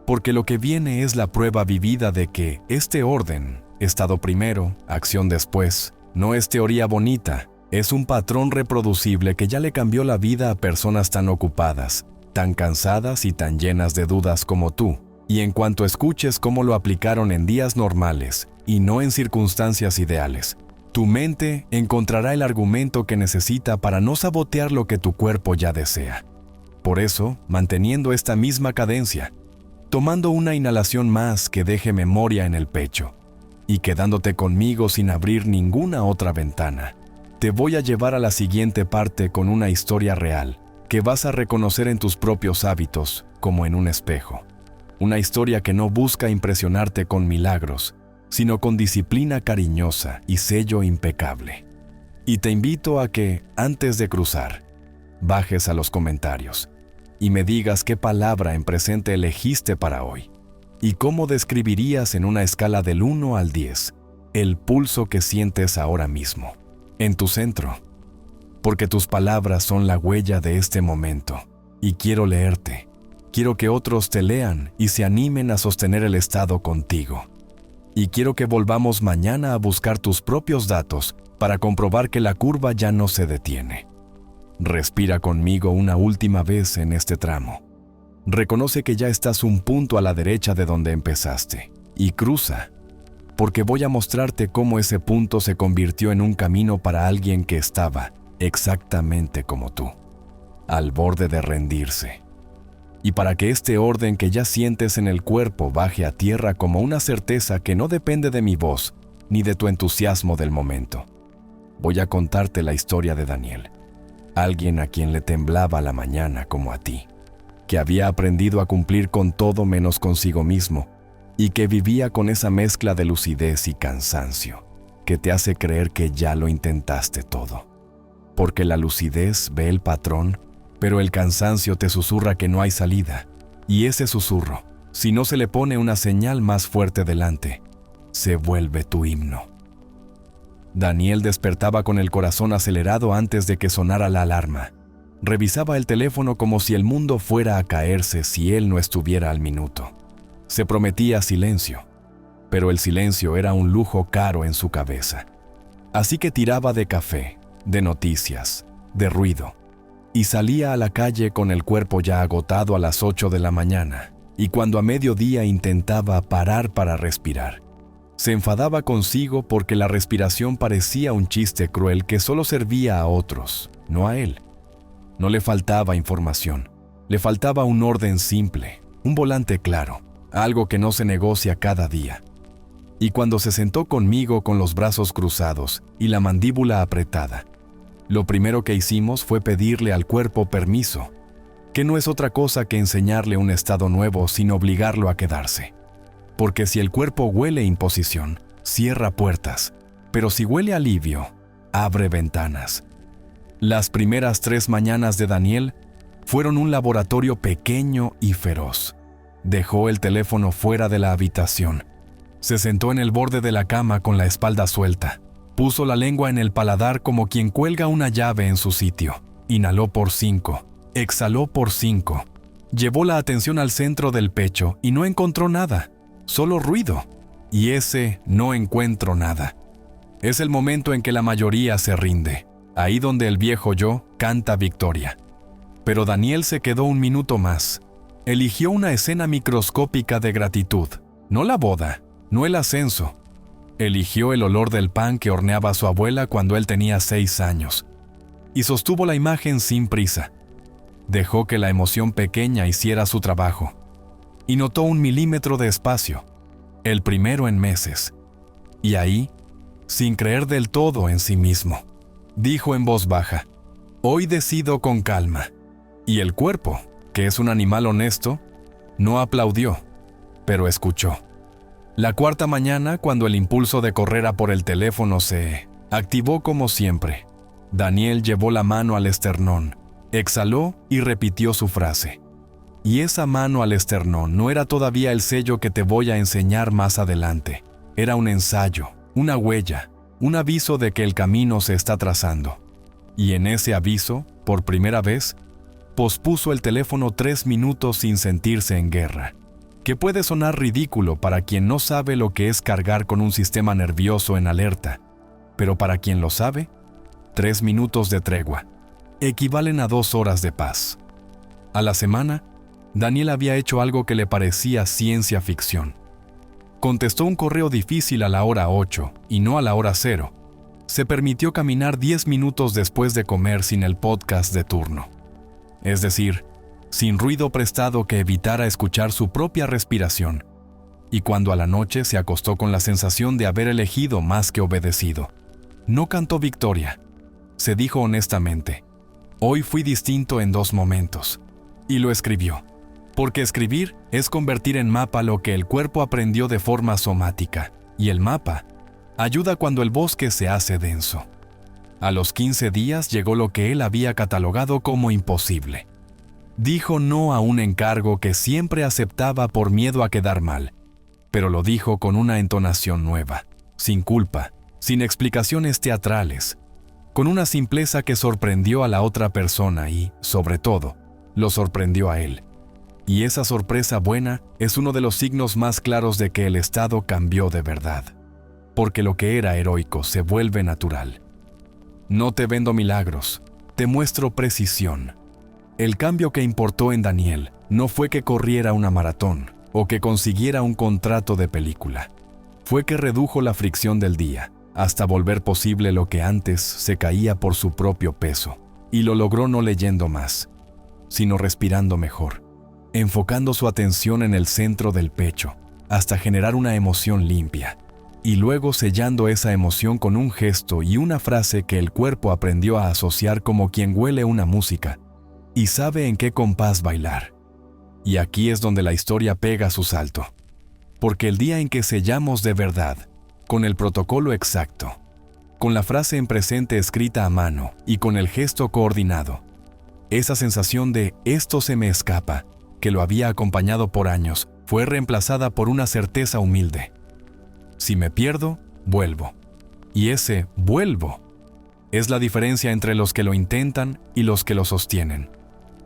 Porque lo que viene es la prueba vivida de que este orden, estado primero, acción después, no es teoría bonita, es un patrón reproducible que ya le cambió la vida a personas tan ocupadas, tan cansadas y tan llenas de dudas como tú. Y en cuanto escuches cómo lo aplicaron en días normales y no en circunstancias ideales, tu mente encontrará el argumento que necesita para no sabotear lo que tu cuerpo ya desea. Por eso, manteniendo esta misma cadencia, tomando una inhalación más que deje memoria en el pecho y quedándote conmigo sin abrir ninguna otra ventana, te voy a llevar a la siguiente parte con una historia real que vas a reconocer en tus propios hábitos como en un espejo. Una historia que no busca impresionarte con milagros, sino con disciplina cariñosa y sello impecable. Y te invito a que, antes de cruzar, bajes a los comentarios y me digas qué palabra en presente elegiste para hoy y cómo describirías en una escala del 1 al 10 el pulso que sientes ahora mismo, en tu centro. Porque tus palabras son la huella de este momento y quiero leerte. Quiero que otros te lean y se animen a sostener el estado contigo. Y quiero que volvamos mañana a buscar tus propios datos para comprobar que la curva ya no se detiene. Respira conmigo una última vez en este tramo. Reconoce que ya estás un punto a la derecha de donde empezaste y cruza, porque voy a mostrarte cómo ese punto se convirtió en un camino para alguien que estaba exactamente como tú, al borde de rendirse. Y para que este orden que ya sientes en el cuerpo baje a tierra como una certeza que no depende de mi voz ni de tu entusiasmo del momento, voy a contarte la historia de Daniel, alguien a quien le temblaba la mañana como a ti, que había aprendido a cumplir con todo menos consigo mismo y que vivía con esa mezcla de lucidez y cansancio que te hace creer que ya lo intentaste todo. Porque la lucidez ve el patrón, pero el cansancio te susurra que no hay salida, y ese susurro, si no se le pone una señal más fuerte delante, se vuelve tu himno. Daniel despertaba con el corazón acelerado antes de que sonara la alarma. Revisaba el teléfono como si el mundo fuera a caerse si él no estuviera al minuto. Se prometía silencio, pero el silencio era un lujo caro en su cabeza. Así que tiraba de café, de noticias, de ruido, y salía a la calle con el cuerpo ya agotado a las 8 de la mañana, y cuando a mediodía intentaba parar para respirar, se enfadaba consigo porque la respiración parecía un chiste cruel que solo servía a otros, no a él. No le faltaba información, le faltaba un orden simple, un volante claro, algo que no se negocia cada día. y cuando se sentó conmigo con los brazos cruzados y la mandíbula apretada, lo primero que hicimos fue pedirle al cuerpo permiso, que no es otra cosa que enseñarle un estado nuevo sin obligarlo a quedarse. Porque si el cuerpo huele imposición, cierra puertas, pero si huele alivio, abre ventanas. Las primeras 3 mañanas de Daniel fueron un laboratorio pequeño y feroz. Dejó el teléfono fuera de la habitación. Se sentó en el borde de la cama con la espalda suelta. Puso la lengua en el paladar como quien cuelga una llave en su sitio. Inhaló por 5, exhaló por 5. Llevó la atención al centro del pecho y no encontró nada, solo ruido. Y ese no encuentro nada es el momento en que la mayoría se rinde, ahí donde el viejo yo canta victoria. Pero Daniel se quedó un minuto más. Eligió una escena microscópica de gratitud, no la boda, no el ascenso. Eligió el olor del pan que horneaba su abuela cuando él tenía 6 años. Y sostuvo la imagen sin prisa. Dejó que la emoción pequeña hiciera su trabajo. Y notó 1 milímetro de espacio, el primero en meses. Y ahí, sin creer del todo en sí mismo, dijo en voz baja: «Hoy decido con calma». Y el cuerpo, que es un animal honesto, no aplaudió, pero escuchó. La 4ª mañana, cuando el impulso de correr a por el teléfono se activó como siempre, Daniel llevó la mano al esternón, exhaló y repitió su frase. Y esa mano al esternón no era todavía el sello que te voy a enseñar más adelante. Era un ensayo, una huella, un aviso de que el camino se está trazando. Y en ese aviso, por primera vez, pospuso el teléfono 3 minutos sin sentirse en guerra. Que puede sonar ridículo para quien no sabe lo que es cargar con un sistema nervioso en alerta, pero para quien lo sabe, 3 minutos de tregua equivalen a 2 horas de paz. A la semana, Daniel había hecho algo que le parecía ciencia ficción. Contestó un correo difícil a la hora 8 y no a la hora 0. Se permitió caminar 10 minutos después de comer sin el podcast de turno. Es decir, sin ruido prestado que evitara escuchar su propia respiración. Y cuando a la noche se acostó con la sensación de haber elegido más que obedecido. No cantó victoria. Se dijo honestamente: «Hoy fui distinto en 2 momentos». Y lo escribió. Porque escribir es convertir en mapa lo que el cuerpo aprendió de forma somática. Y el mapa ayuda cuando el bosque se hace denso. A los 15 días llegó lo que él había catalogado como imposible. Dijo no a un encargo que siempre aceptaba por miedo a quedar mal, pero lo dijo con una entonación nueva, sin culpa, sin explicaciones teatrales, con una simpleza que sorprendió a la otra persona y, sobre todo, lo sorprendió a él. Y esa sorpresa buena es uno de los signos más claros de que el estado cambió de verdad, porque lo que era heroico se vuelve natural. No te vendo milagros, te muestro precisión. El cambio que importó en Daniel no fue que corriera una maratón o que consiguiera un contrato de película. Fue que redujo la fricción del día hasta volver posible lo que antes se caía por su propio peso. Y lo logró no leyendo más, sino respirando mejor, enfocando su atención en el centro del pecho hasta generar una emoción limpia. Y luego sellando esa emoción con un gesto y una frase que el cuerpo aprendió a asociar como quien huele una música y sabe en qué compás bailar. Y aquí es donde la historia pega su salto. Porque el día en que sellamos de verdad, con el protocolo exacto, con la frase en presente escrita a mano y con el gesto coordinado, esa sensación de «esto se me escapa», que lo había acompañado por años, fue reemplazada por una certeza humilde. Si me pierdo, vuelvo. Y ese «vuelvo» es la diferencia entre los que lo intentan y los que lo sostienen.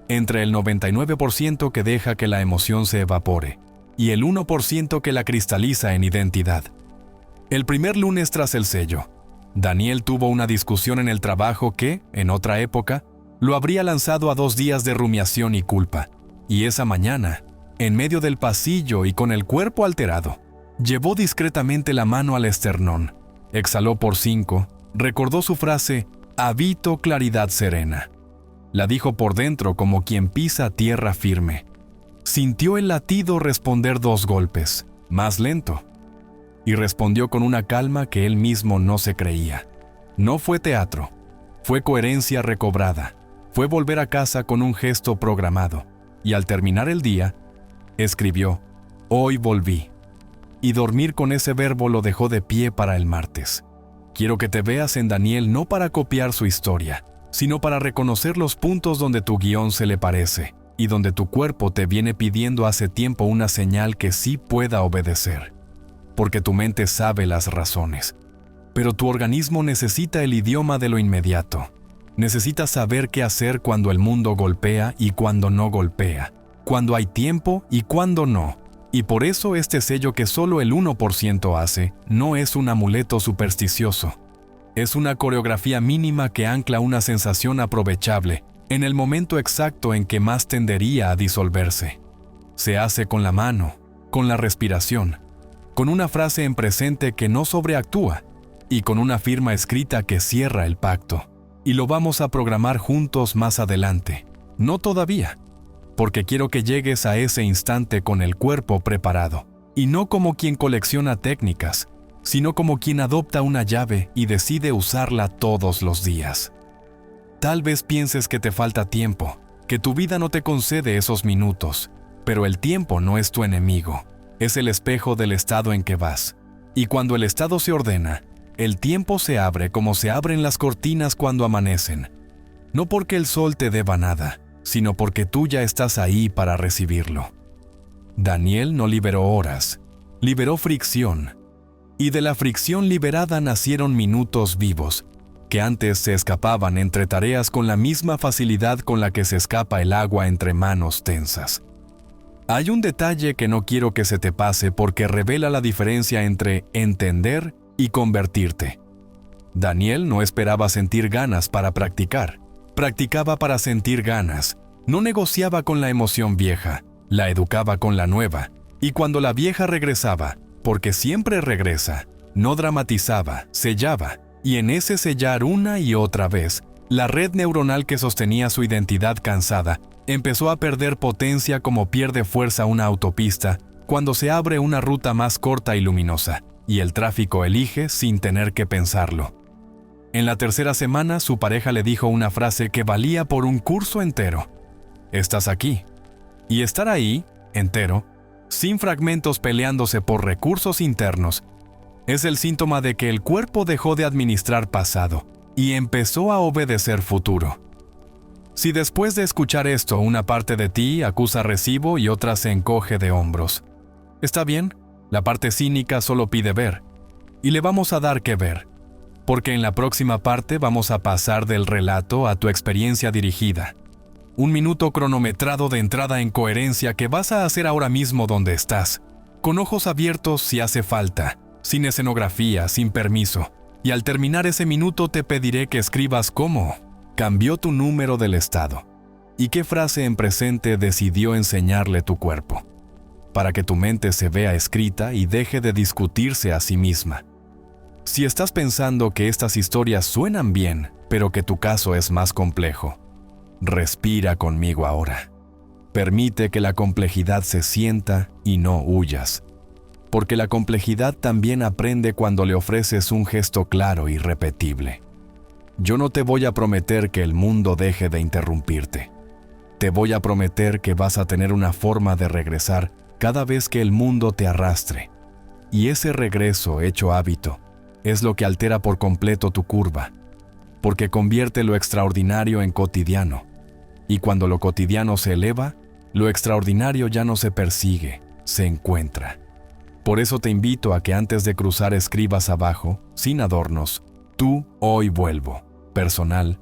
Entre el 99% que deja que la emoción se evapore y el 1% que la cristaliza en identidad. El primer lunes tras el sello, Daniel tuvo una discusión en el trabajo que, en otra época, lo habría lanzado a 2 días de rumiación y culpa. Y esa mañana, en medio del pasillo y con el cuerpo alterado, llevó discretamente la mano al esternón, exhaló por 5, recordó su frase «habito claridad serena». La dijo por dentro como quien pisa tierra firme. Sintió el latido responder 2 golpes, más lento. y respondió con una calma que él mismo no se creía. No fue teatro, fue coherencia recobrada, fue volver a casa con un gesto programado, y al terminar el día, escribió, «Hoy volví», y dormir con ese verbo lo dejó de pie para el martes. Quiero que te veas en Daniel no para copiar su historia, sino para reconocer los puntos donde tu guión se le parece, y donde tu cuerpo te viene pidiendo hace tiempo una señal que sí pueda obedecer. Porque tu mente sabe las razones, pero tu organismo necesita el idioma de lo inmediato. Necesita saber qué hacer cuando el mundo golpea y cuando no golpea, cuando hay tiempo y cuando no. Y por eso este sello que solo el 1% hace no es un amuleto supersticioso. Es una coreografía mínima que ancla una sensación aprovechable en el momento exacto en que más tendería a disolverse. Se hace con la mano, con la respiración, con una frase en presente que no sobreactúa y con una firma escrita que cierra el pacto. Y lo vamos a programar juntos más adelante. No todavía, porque quiero que llegues a ese instante con el cuerpo preparado, y no como quien colecciona técnicas, sino como quien adopta una llave y decide usarla todos los días. Tal vez pienses que te falta tiempo, que tu vida no te concede esos minutos, pero el tiempo no es tu enemigo, es el espejo del estado en que vas. Y cuando el estado se ordena, el tiempo se abre como se abren las cortinas cuando amanecen. No porque el sol te deba nada, sino porque tú ya estás ahí para recibirlo. Daniel no liberó horas, liberó fricción. Y de la fricción liberada nacieron minutos vivos, que antes se escapaban entre tareas con la misma facilidad con la que se escapa el agua entre manos tensas. Hay un detalle que no quiero que se te pase porque revela la diferencia entre entender y convertirte. Daniel no esperaba sentir ganas para practicar. Practicaba para sentir ganas. No negociaba con la emoción vieja, la educaba con la nueva. Y cuando la vieja regresaba, porque siempre regresa, no dramatizaba, sellaba. Y en ese sellar una y otra vez, la red neuronal que sostenía su identidad cansada empezó a perder potencia como pierde fuerza una autopista cuando se abre una ruta más corta y luminosa, y el tráfico elige sin tener que pensarlo. En la tercera semana, su pareja le dijo una frase que valía por un curso entero. Estás aquí. Y estar ahí, entero, sin fragmentos peleándose por recursos internos, es el síntoma de que el cuerpo dejó de administrar pasado y empezó a obedecer futuro. Si después de escuchar esto una parte de ti acusa recibo y otra se encoge de hombros, está bien, la parte cínica solo pide ver, y le vamos a dar que ver, porque en la próxima parte vamos a pasar del relato a tu experiencia dirigida. Un minuto cronometrado de entrada en coherencia que vas a hacer ahora mismo donde estás, con ojos abiertos si hace falta, sin escenografía, sin permiso. Y al terminar ese minuto te pediré que escribas cómo cambió tu número del estado y qué frase en presente decidió enseñarle tu cuerpo, para que tu mente se vea escrita y deje de discutirse a sí misma. Si estás pensando que estas historias suenan bien, pero que tu caso es más complejo, respira conmigo ahora. Permite que la complejidad se sienta y no huyas. Porque la complejidad también aprende cuando le ofreces un gesto claro y repetible. Yo no te voy a prometer que el mundo deje de interrumpirte. Te voy a prometer que vas a tener una forma de regresar cada vez que el mundo te arrastre. Y ese regreso hecho hábito es lo que altera por completo tu curva, porque convierte lo extraordinario en cotidiano. Y cuando lo cotidiano se eleva, lo extraordinario ya no se persigue, se encuentra. Por eso te invito a que antes de cruzar escribas abajo, sin adornos, tú hoy vuelvo, personal,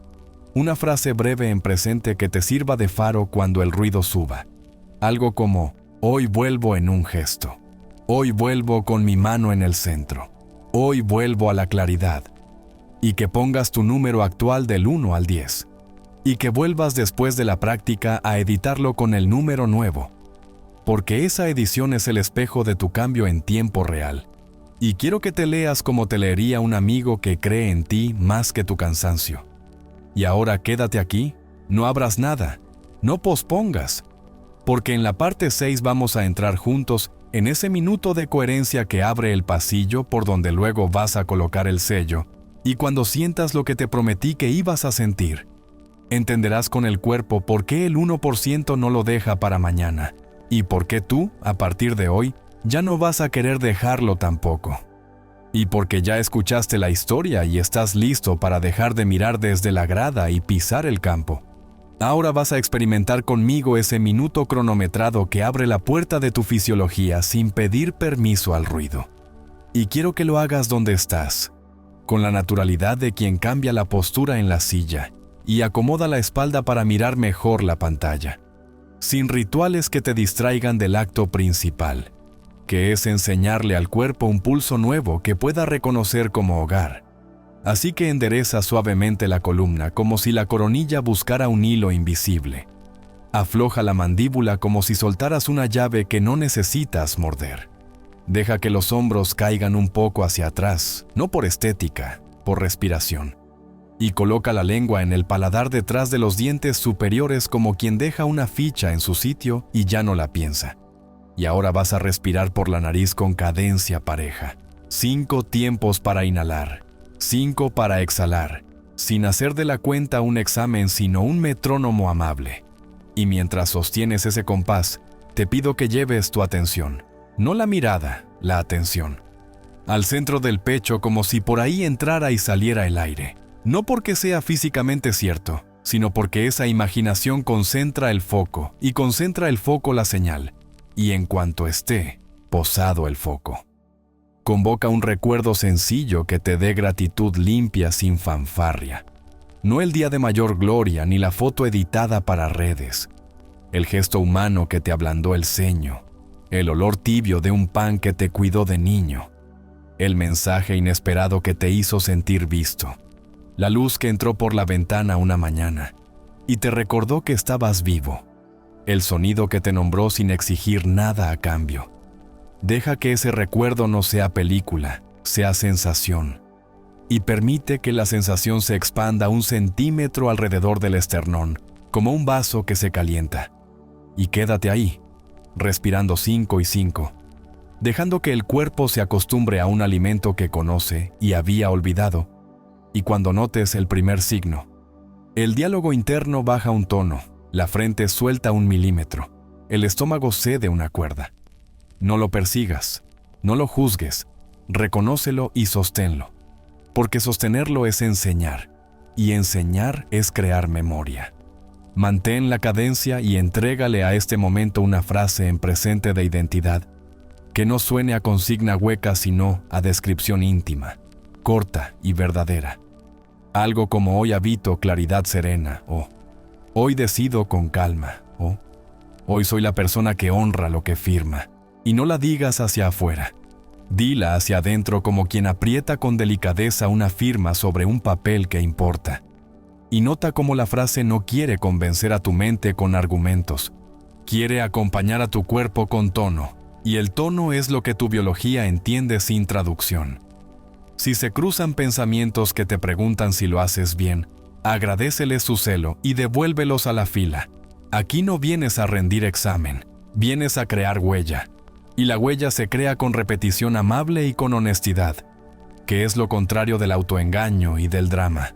una frase breve en presente que te sirva de faro cuando el ruido suba. Algo como, hoy vuelvo en un gesto, hoy vuelvo con mi mano en el centro, hoy vuelvo a la claridad. Y que pongas tu número actual del 1 al 10. Y que vuelvas después de la práctica a editarlo con el número nuevo. Porque esa edición es el espejo de tu cambio en tiempo real. Y quiero que te leas como te leería un amigo que cree en ti más que tu cansancio. Y ahora quédate aquí, no abras nada, no pospongas, porque en la parte 6 vamos a entrar juntos En ese minuto de coherencia que abre el pasillo por donde luego vas a colocar el sello, y cuando sientas lo que te prometí que ibas a sentir, entenderás con el cuerpo por qué el 1% no lo deja para mañana, y por qué tú, a partir de hoy, ya no vas a querer dejarlo tampoco. Y porque ya escuchaste la historia y estás listo para dejar de mirar desde la grada y pisar el campo. Ahora vas a experimentar conmigo ese minuto cronometrado que abre la puerta de tu fisiología sin pedir permiso al ruido. Y quiero que lo hagas donde estás, con la naturalidad de quien cambia la postura en la silla y acomoda la espalda para mirar mejor la pantalla, sin rituales que te distraigan del acto principal, que es enseñarle al cuerpo un pulso nuevo que pueda reconocer como hogar. Así que endereza suavemente la columna como si la coronilla buscara un hilo invisible. Afloja la mandíbula como si soltaras una llave que no necesitas morder. Deja que los hombros caigan un poco hacia atrás, no por estética, por respiración. Y coloca la lengua en el paladar detrás de los dientes superiores como quien deja una ficha en su sitio y ya no la piensa. Y ahora vas a respirar por la nariz con cadencia pareja. 5 tiempos para inhalar, 5 para exhalar, sin hacer de la cuenta un examen sino un metrónomo amable. Y mientras sostienes ese compás, te pido que lleves tu atención, no la mirada, la atención, al centro del pecho como si por ahí entrara y saliera el aire. No porque sea físicamente cierto, sino porque esa imaginación concentra el foco y concentra el foco la señal. Y en cuanto esté posado el foco, convoca un recuerdo sencillo que te dé gratitud limpia sin fanfarria. No el día de mayor gloria ni la foto editada para redes. El gesto humano que te ablandó el ceño. El olor tibio de un pan que te cuidó de niño. El mensaje inesperado que te hizo sentir visto. La luz que entró por la ventana una mañana y te recordó que estabas vivo. El sonido que te nombró sin exigir nada a cambio. Deja que ese recuerdo no sea película, sea sensación. Y permite que la sensación se expanda 1 centímetro alrededor del esternón, como un vaso que se calienta. Y quédate ahí, respirando 5 y 5, dejando que el cuerpo se acostumbre a un alimento que conoce y había olvidado. Y cuando notes el primer signo, el diálogo interno baja un tono, la frente suelta 1 milímetro, el estómago cede una cuerda. No lo persigas, no lo juzgues, reconócelo y sosténlo, porque sostenerlo es enseñar, y enseñar es crear memoria. Mantén la cadencia y entrégale a este momento una frase en presente de identidad, que no suene a consigna hueca sino a descripción íntima, corta y verdadera. Algo como hoy habito claridad serena, o hoy decido con calma, o hoy soy la persona que honra lo que firma. Y no la digas hacia afuera. Dila hacia adentro como quien aprieta con delicadeza una firma sobre un papel que importa. Y nota cómo la frase no quiere convencer a tu mente con argumentos. Quiere acompañar a tu cuerpo con tono. Y el tono es lo que tu biología entiende sin traducción. Si se cruzan pensamientos que te preguntan si lo haces bien, agradéceles su celo y devuélvelos a la fila. Aquí no vienes a rendir examen, vienes a crear huella. Y la huella se crea con repetición amable y con honestidad, que es lo contrario del autoengaño y del drama.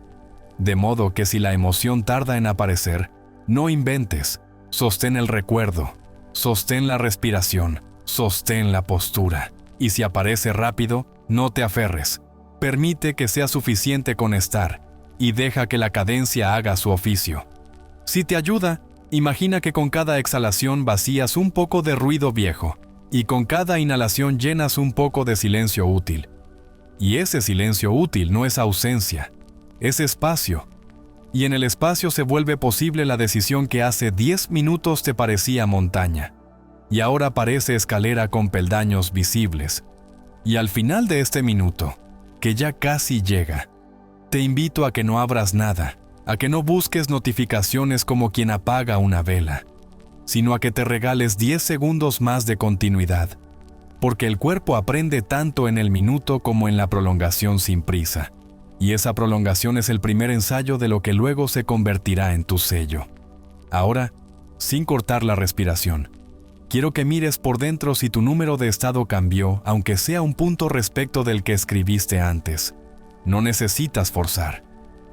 De modo que si la emoción tarda en aparecer, no inventes, sostén el recuerdo, sostén la respiración, sostén la postura. Y si aparece rápido, no te aferres. Permite que sea suficiente con estar y deja que la cadencia haga su oficio. Si te ayuda, imagina que con cada exhalación vacías un poco de ruido viejo y con cada inhalación llenas un poco de silencio útil. Y ese silencio útil no es ausencia, es espacio. Y en el espacio se vuelve posible la decisión que hace 10 minutos te parecía montaña y ahora parece escalera con peldaños visibles. Y al final de este minuto, que ya casi llega, te invito a que no abras nada, a que no busques notificaciones como quien apaga una vela, sino a que te regales 10 segundos más de continuidad, porque el cuerpo aprende tanto en el minuto como en la prolongación sin prisa, y esa prolongación es el primer ensayo de lo que luego se convertirá en tu sello. Ahora, sin cortar la respiración, quiero que mires por dentro si tu número de estado cambió, aunque sea un punto respecto del que escribiste antes. No necesitas forzar.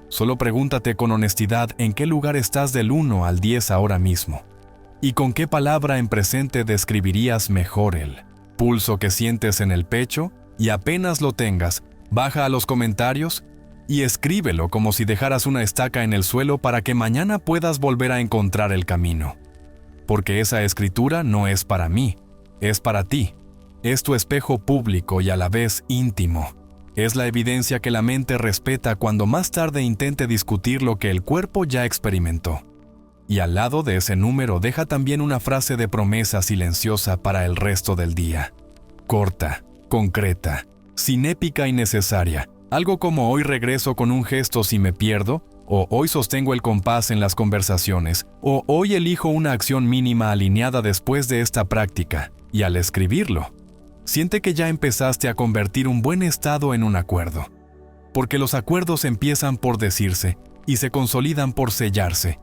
Solo pregúntate con honestidad en qué lugar estás del 1 al 10 ahora mismo. ¿Y con qué palabra en presente describirías mejor el pulso que sientes en el pecho? Y apenas lo tengas, baja a los comentarios y escríbelo como si dejaras una estaca en el suelo para que mañana puedas volver a encontrar el camino. Porque esa escritura no es para mí, es para ti. Es tu espejo público y a la vez íntimo. Es la evidencia que la mente respeta cuando más tarde intente discutir lo que el cuerpo ya experimentó. Y al lado de ese número deja también una frase de promesa silenciosa para el resto del día. Corta, concreta, sin épica y necesaria. Algo como hoy regreso con un gesto si me pierdo, o hoy sostengo el compás en las conversaciones, o hoy elijo una acción mínima alineada después de esta práctica. Y al escribirlo, siente que ya empezaste a convertir un buen estado en un acuerdo. Porque los acuerdos empiezan por decirse y se consolidan por sellarse.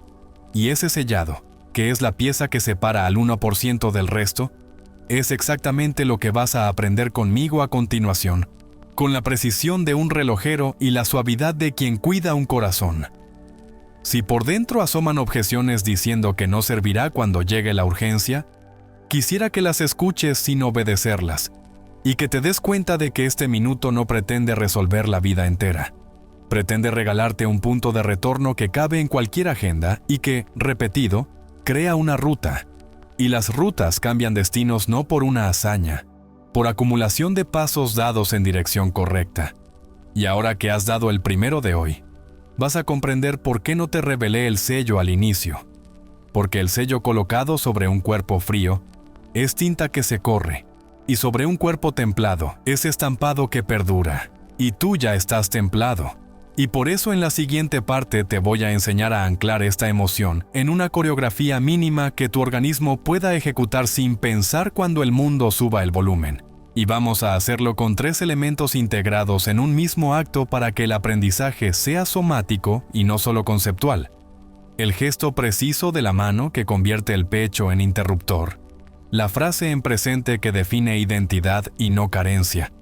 Y ese sellado, que es la pieza que separa al 1% del resto, es exactamente lo que vas a aprender conmigo a continuación, con la precisión de un relojero y la suavidad de quien cuida un corazón. Si por dentro asoman objeciones diciendo que no servirá cuando llegue la urgencia, quisiera que las escuches sin obedecerlas, y que te des cuenta de que este minuto no pretende resolver la vida entera. Pretende regalarte un punto de retorno que cabe en cualquier agenda y que, repetido, crea una ruta. Y las rutas cambian destinos no por una hazaña, por acumulación de pasos dados en dirección correcta. Y ahora que has dado el primero de hoy, vas a comprender por qué no te revelé el sello al inicio. Porque el sello colocado sobre un cuerpo frío es tinta que se corre, y sobre un cuerpo templado es estampado que perdura. Y tú ya estás templado. Y por eso en la siguiente parte te voy a enseñar a anclar esta emoción en una coreografía mínima que tu organismo pueda ejecutar sin pensar cuando el mundo suba el volumen. Y vamos a hacerlo con 3 elementos integrados en un mismo acto para que el aprendizaje sea somático y no solo conceptual. El gesto preciso de la mano que convierte el pecho en interruptor. La frase en presente que define identidad y no carencia.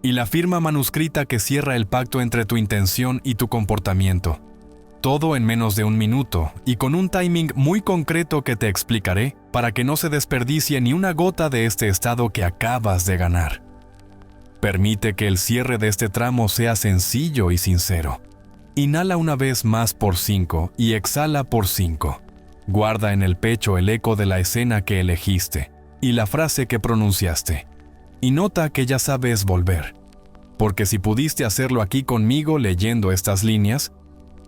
Y la firma manuscrita que cierra el pacto entre tu intención y tu comportamiento. Todo en menos de 1 minuto y con un timing muy concreto que te explicaré para que no se desperdicie ni una gota de este estado que acabas de ganar. Permite que el cierre de este tramo sea sencillo y sincero. Inhala una vez más por 5 y exhala por 5. Guarda en el pecho el eco de la escena que elegiste y la frase que pronunciaste. Y nota que ya sabes volver, porque si pudiste hacerlo aquí conmigo leyendo estas líneas,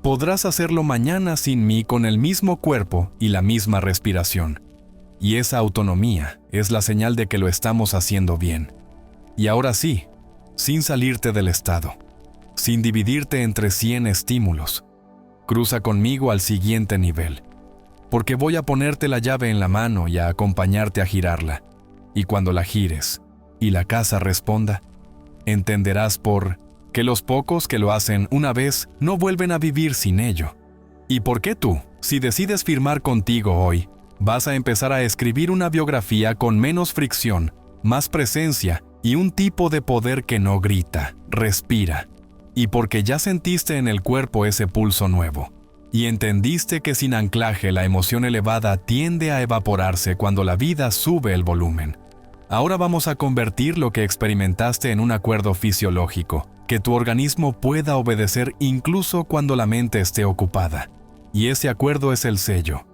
podrás hacerlo mañana sin mí con el mismo cuerpo y la misma respiración. Y esa autonomía es la señal de que lo estamos haciendo bien. Y ahora sí, sin salirte del estado, sin dividirte entre 100 estímulos, cruza conmigo al siguiente nivel, porque voy a ponerte la llave en la mano y a acompañarte a girarla. Y cuando la gires, y la casa responda, entenderás que los pocos que lo hacen una vez no vuelven a vivir sin ello. ¿Y por qué tú, si decides firmar contigo hoy, vas a empezar a escribir una biografía con menos fricción, más presencia y un tipo de poder que no grita, respira? Y porque ya sentiste en el cuerpo ese pulso nuevo, y entendiste que sin anclaje la emoción elevada tiende a evaporarse cuando la vida sube el volumen. Ahora vamos a convertir lo que experimentaste en un acuerdo fisiológico, que tu organismo pueda obedecer incluso cuando la mente esté ocupada. Y ese acuerdo es el sello.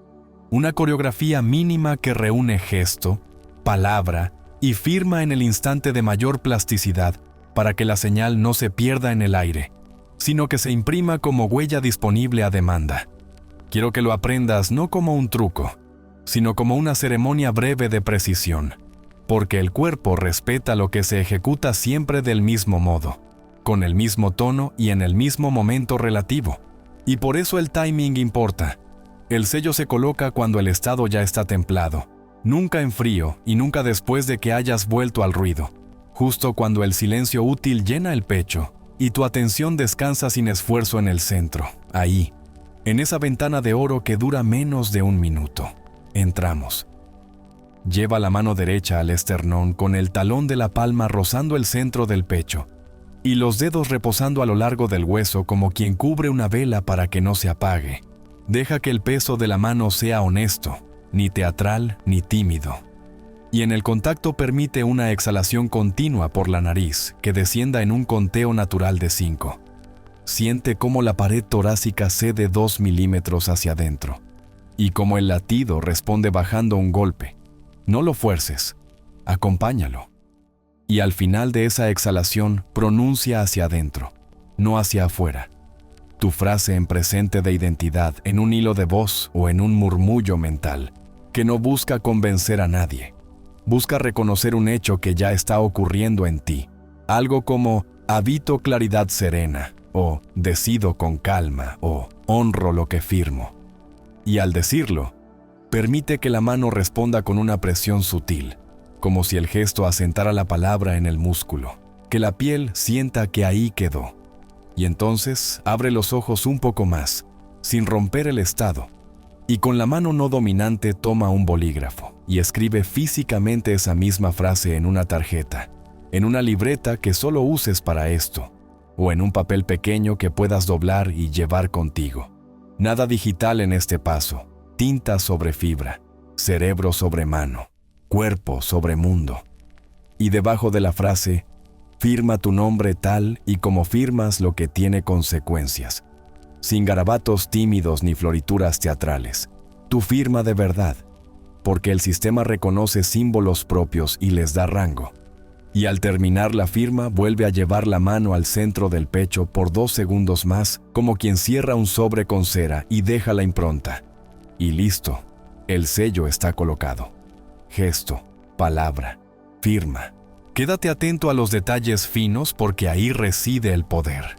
Una coreografía mínima que reúne gesto, palabra y firma en el instante de mayor plasticidad para que la señal no se pierda en el aire, sino que se imprima como huella disponible a demanda. Quiero que lo aprendas no como un truco, sino como una ceremonia breve de precisión. Porque el cuerpo respeta lo que se ejecuta siempre del mismo modo, con el mismo tono y en el mismo momento relativo. Y por eso el timing importa. El sello se coloca cuando el estado ya está templado, nunca en frío y nunca después de que hayas vuelto al ruido, justo cuando el silencio útil llena el pecho y tu atención descansa sin esfuerzo en el centro, ahí, en esa ventana de oro que dura menos de 1 minuto. Entramos. Lleva la mano derecha al esternón con el talón de la palma rozando el centro del pecho y los dedos reposando a lo largo del hueso como quien cubre una vela para que no se apague. Deja que el peso de la mano sea honesto, ni teatral ni tímido. Y en el contacto permite una exhalación continua por la nariz que descienda en un conteo natural de 5. Siente cómo la pared torácica cede 2 milímetros hacia adentro y cómo el latido responde bajando un golpe. No lo fuerces, acompáñalo. Y al final de esa exhalación pronuncia hacia adentro, no hacia afuera. Tu frase en presente de identidad en un hilo de voz o en un murmullo mental que no busca convencer a nadie. Busca reconocer un hecho que ya está ocurriendo en ti. Algo como habito claridad serena o decido con calma o honro lo que firmo. Y al decirlo, permite que la mano responda con una presión sutil, como si el gesto asentara la palabra en el músculo, que la piel sienta que ahí quedó. Y entonces abre los ojos un poco más, sin romper el estado, y con la mano no dominante toma un bolígrafo y escribe físicamente esa misma frase en una tarjeta, en una libreta que solo uses para esto, o en un papel pequeño que puedas doblar y llevar contigo. Nada digital en este paso, tinta sobre fibra, cerebro sobre mano, cuerpo sobre mundo. Y debajo de la frase, firma tu nombre tal y como firmas lo que tiene consecuencias, sin garabatos tímidos ni florituras teatrales. Tu firma de verdad, porque el sistema reconoce símbolos propios y les da rango. Y al terminar la firma, vuelve a llevar la mano al centro del pecho por 2 segundos más, como quien cierra un sobre con cera y deja la impronta. Y listo, el sello está colocado. Gesto, palabra, firma. Quédate atento a los detalles finos porque ahí reside el poder.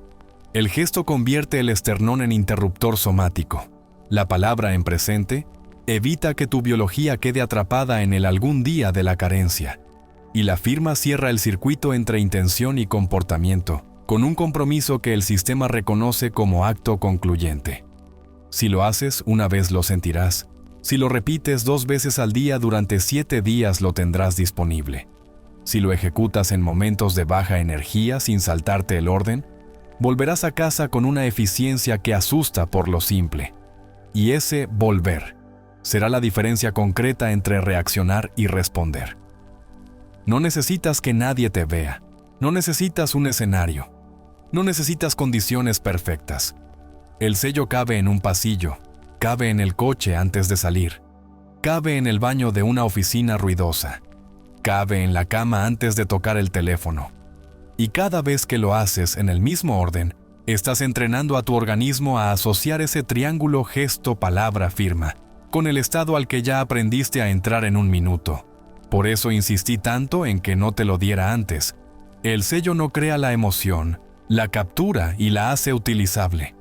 El gesto convierte el esternón en interruptor somático. La palabra en presente evita que tu biología quede atrapada en el algún día de la carencia. Y la firma cierra el circuito entre intención y comportamiento, con un compromiso que el sistema reconoce como acto concluyente. Si lo haces, una vez lo sentirás. Si lo repites 2 veces al día durante 7 días lo tendrás disponible. Si lo ejecutas en momentos de baja energía sin saltarte el orden, volverás a casa con una eficiencia que asusta por lo simple. Y ese volver será la diferencia concreta entre reaccionar y responder. No necesitas que nadie te vea, no necesitas un escenario, no necesitas condiciones perfectas. El sello cabe en un pasillo, cabe en el coche antes de salir, cabe en el baño de una oficina ruidosa, cabe en la cama antes de tocar el teléfono. Y cada vez que lo haces en el mismo orden, estás entrenando a tu organismo a asociar ese triángulo gesto-palabra-firma con el estado al que ya aprendiste a entrar en un minuto. Por eso insistí tanto en que no te lo diera antes. El sello no crea la emoción, la captura y la hace utilizable.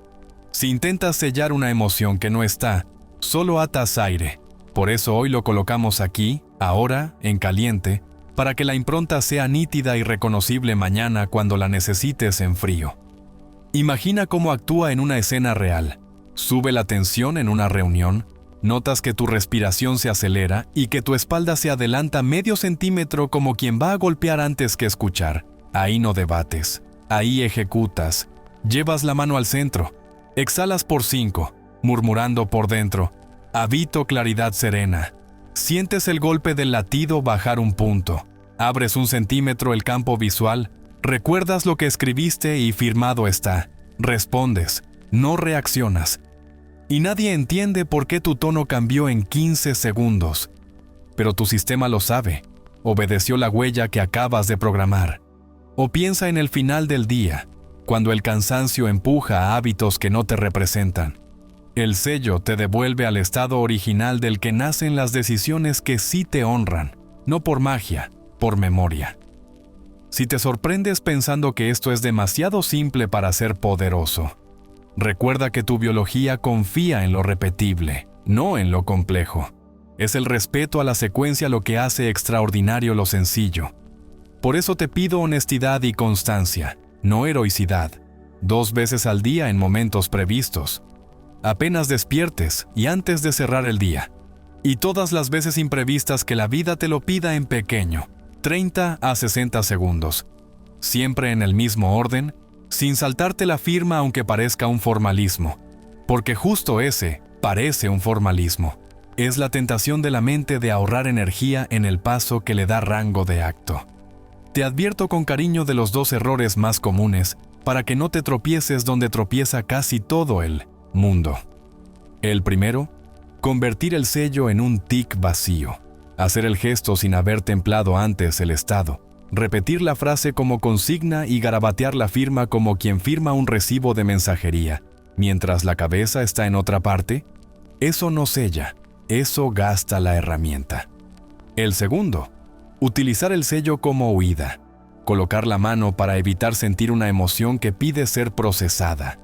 Si intentas sellar una emoción que no está, solo atas aire. Por eso hoy lo colocamos aquí, ahora, en caliente, para que la impronta sea nítida y reconocible mañana cuando la necesites en frío. Imagina cómo actúa en una escena real. Sube la tensión en una reunión, notas que tu respiración se acelera y que tu espalda se adelanta medio centímetro como quien va a golpear antes que escuchar. Ahí no debates, ahí ejecutas, llevas la mano al centro, exhalas por 5, murmurando por dentro, habito claridad serena. Sientes el golpe del latido bajar un punto, abres 1 centímetro el campo visual, recuerdas lo que escribiste y firmado está, respondes, no reaccionas. Y nadie entiende por qué tu tono cambió en 15 segundos. Pero tu sistema lo sabe, obedeció la huella que acabas de programar. O piensa en el final del día, cuando el cansancio empuja a hábitos que no te representan. El sello te devuelve al estado original del que nacen las decisiones que sí te honran, no por magia, por memoria. Si te sorprendes pensando que esto es demasiado simple para ser poderoso, recuerda que tu biología confía en lo repetible, no en lo complejo. Es el respeto a la secuencia lo que hace extraordinario lo sencillo. Por eso te pido honestidad y constancia, no heroicidad. 2 veces al día en momentos previstos. Apenas despiertes y antes de cerrar el día. Y todas las veces imprevistas que la vida te lo pida en pequeño, 30 a 60 segundos. Siempre en el mismo orden, sin saltarte la firma aunque parezca un formalismo. Porque justo ese parece un formalismo. Es la tentación de la mente de ahorrar energía en el paso que le da rango de acto. Te advierto con cariño de los dos errores más comunes para que no te tropieces donde tropieza casi todo el mundo. El primero, convertir el sello en un tic vacío. Hacer el gesto sin haber templado antes el estado. Repetir la frase como consigna y garabatear la firma como quien firma un recibo de mensajería, mientras la cabeza está en otra parte. Eso no sella, eso gasta la herramienta. El segundo, utilizar el sello como huida. Colocar la mano para evitar sentir una emoción que pide ser procesada.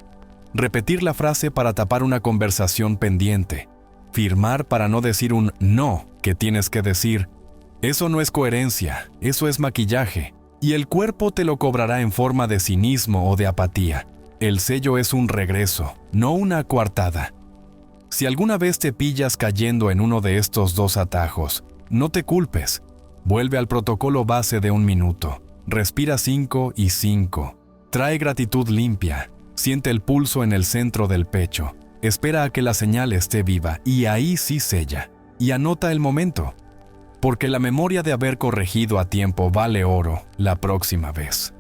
Repetir la frase para tapar una conversación pendiente. Firmar para no decir un no que tienes que decir. Eso no es coherencia, eso es maquillaje. Y el cuerpo te lo cobrará en forma de cinismo o de apatía. El sello es un regreso, no una coartada. Si alguna vez te pillas cayendo en uno de estos dos atajos, no te culpes. Vuelve al protocolo base de 1 minuto. Respira 5 y 5. Trae gratitud limpia. Siente el pulso en el centro del pecho. Espera a que la señal esté viva y ahí sí sella. Y anota el momento. Porque la memoria de haber corregido a tiempo vale oro la próxima vez.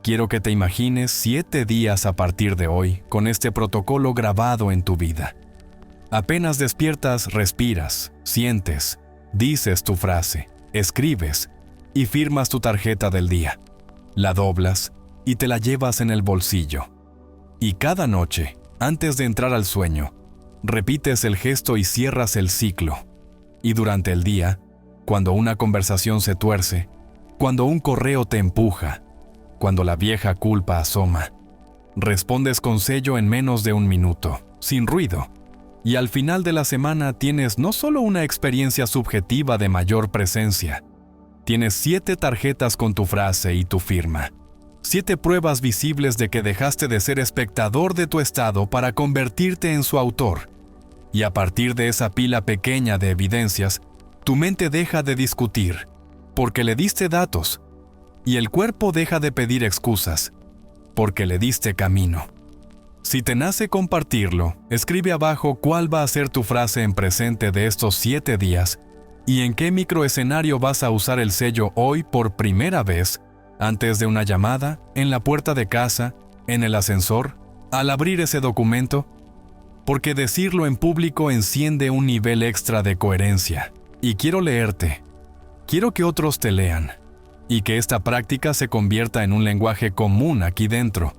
Quiero que te imagines 7 días a partir de hoy con este protocolo grabado en tu vida. Apenas despiertas, respiras, sientes, dices tu frase, escribes y firmas tu tarjeta del día. La doblas y te la llevas en el bolsillo. Y cada noche, antes de entrar al sueño, repites el gesto y cierras el ciclo. Y durante el día, cuando una conversación se tuerce, cuando un correo te empuja, cuando la vieja culpa asoma, respondes con sello en menos de 1 minuto, sin ruido. Y al final de la semana tienes no solo una experiencia subjetiva de mayor presencia, tienes 7 tarjetas con tu frase y tu firma. 7 pruebas visibles de que dejaste de ser espectador de tu estado para convertirte en su autor. Y a partir de esa pila pequeña de evidencias, tu mente deja de discutir, porque le diste datos, y el cuerpo deja de pedir excusas, porque le diste camino. Si te nace compartirlo, escribe abajo cuál va a ser tu frase en presente de estos 7 días y en qué microescenario vas a usar el sello hoy por primera vez, antes de una llamada, en la puerta de casa, en el ascensor, al abrir ese documento, porque decirlo en público enciende un nivel extra de coherencia. Y quiero leerte, quiero que otros te lean, y que esta práctica se convierta en un lenguaje común aquí dentro.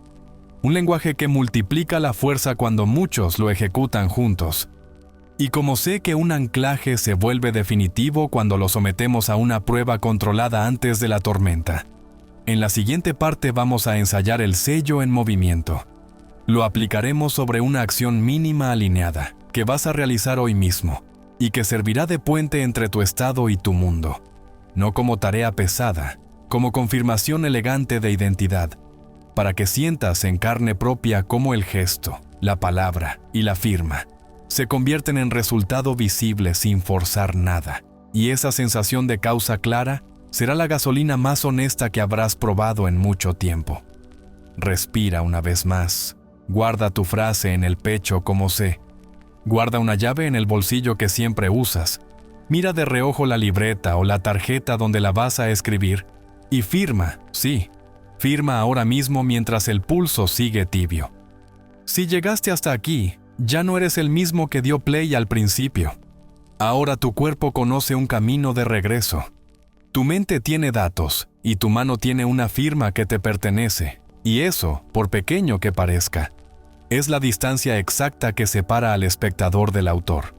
Un lenguaje que multiplica la fuerza cuando muchos lo ejecutan juntos. Y como sé que un anclaje se vuelve definitivo cuando lo sometemos a una prueba controlada antes de la tormenta, en la siguiente parte vamos a ensayar el sello en movimiento. Lo aplicaremos sobre una acción mínima alineada que vas a realizar hoy mismo y que servirá de puente entre tu estado y tu mundo. No como tarea pesada, como confirmación elegante de identidad, para que sientas en carne propia cómo el gesto, la palabra y la firma se convierten en resultado visible sin forzar nada. Y esa sensación de causa clara será la gasolina más honesta que habrás probado en mucho tiempo. Respira una vez más. Guarda tu frase en el pecho como sé. Guarda una llave en el bolsillo que siempre usas. Mira de reojo la libreta o la tarjeta donde la vas a escribir. Y firma, sí, firma ahora mismo mientras el pulso sigue tibio. Si llegaste hasta aquí, ya no eres el mismo que dio play al principio. Ahora tu cuerpo conoce un camino de regreso. Tu mente tiene datos y tu mano tiene una firma que te pertenece. Y eso, por pequeño que parezca, es la distancia exacta que separa al espectador del autor.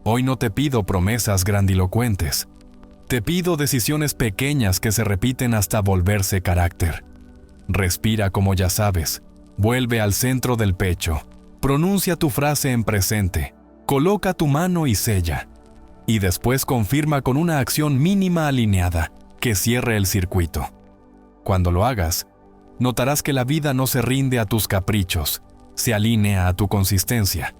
Hoy no te pido promesas grandilocuentes. Te pido decisiones pequeñas que se repiten hasta volverse carácter. Respira como ya sabes. Vuelve al centro del pecho. Pronuncia tu frase en presente. Coloca tu mano y sella. Y después confirma con una acción mínima alineada que cierre el circuito. Cuando lo hagas, notarás que la vida no se rinde a tus caprichos, se alinea a tu consistencia.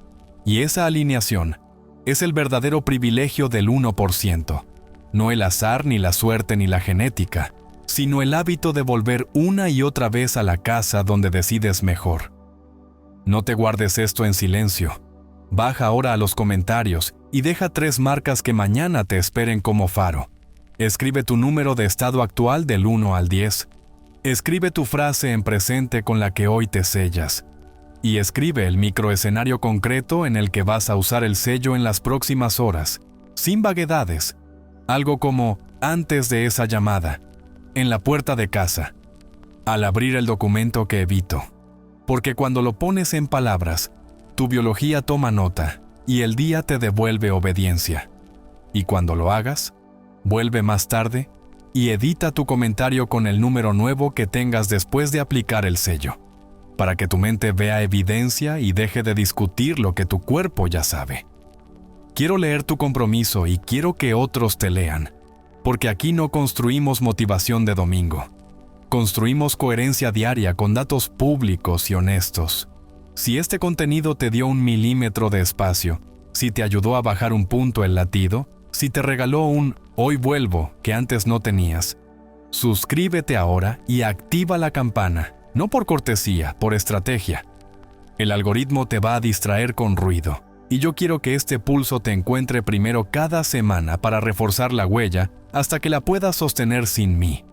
Y esa alineación es el verdadero privilegio del 1%. No el azar, ni la suerte, ni la genética, sino el hábito de volver una y otra vez a la casa donde decides mejor. No te guardes esto en silencio. Baja ahora a los comentarios y deja 3 marcas que mañana te esperen como faro. Escribe tu número de estado actual del 1 al 10. Escribe tu frase en presente con la que hoy te sellas. Y escribe el microescenario concreto en el que vas a usar el sello en las próximas horas, sin vaguedades. Algo como antes de esa llamada, en la puerta de casa, al abrir el documento que evito. Porque cuando lo pones en palabras, tu biología toma nota y el día te devuelve obediencia. Y cuando lo hagas, vuelve más tarde y edita tu comentario con el número nuevo que tengas después de aplicar el sello, para que tu mente vea evidencia y deje de discutir lo que tu cuerpo ya sabe. Quiero leer tu compromiso y quiero que otros te lean, porque aquí no construimos motivación de domingo. Construimos coherencia diaria con datos públicos y honestos. Si este contenido te dio 1 milímetro de espacio, si te ayudó a bajar un punto el latido, si te regaló un hoy vuelvo que antes no tenías, suscríbete ahora y activa la campana, no por cortesía, por estrategia. El algoritmo te va a distraer con ruido, y yo quiero que este pulso te encuentre primero cada semana para reforzar la huella hasta que la puedas sostener sin mí.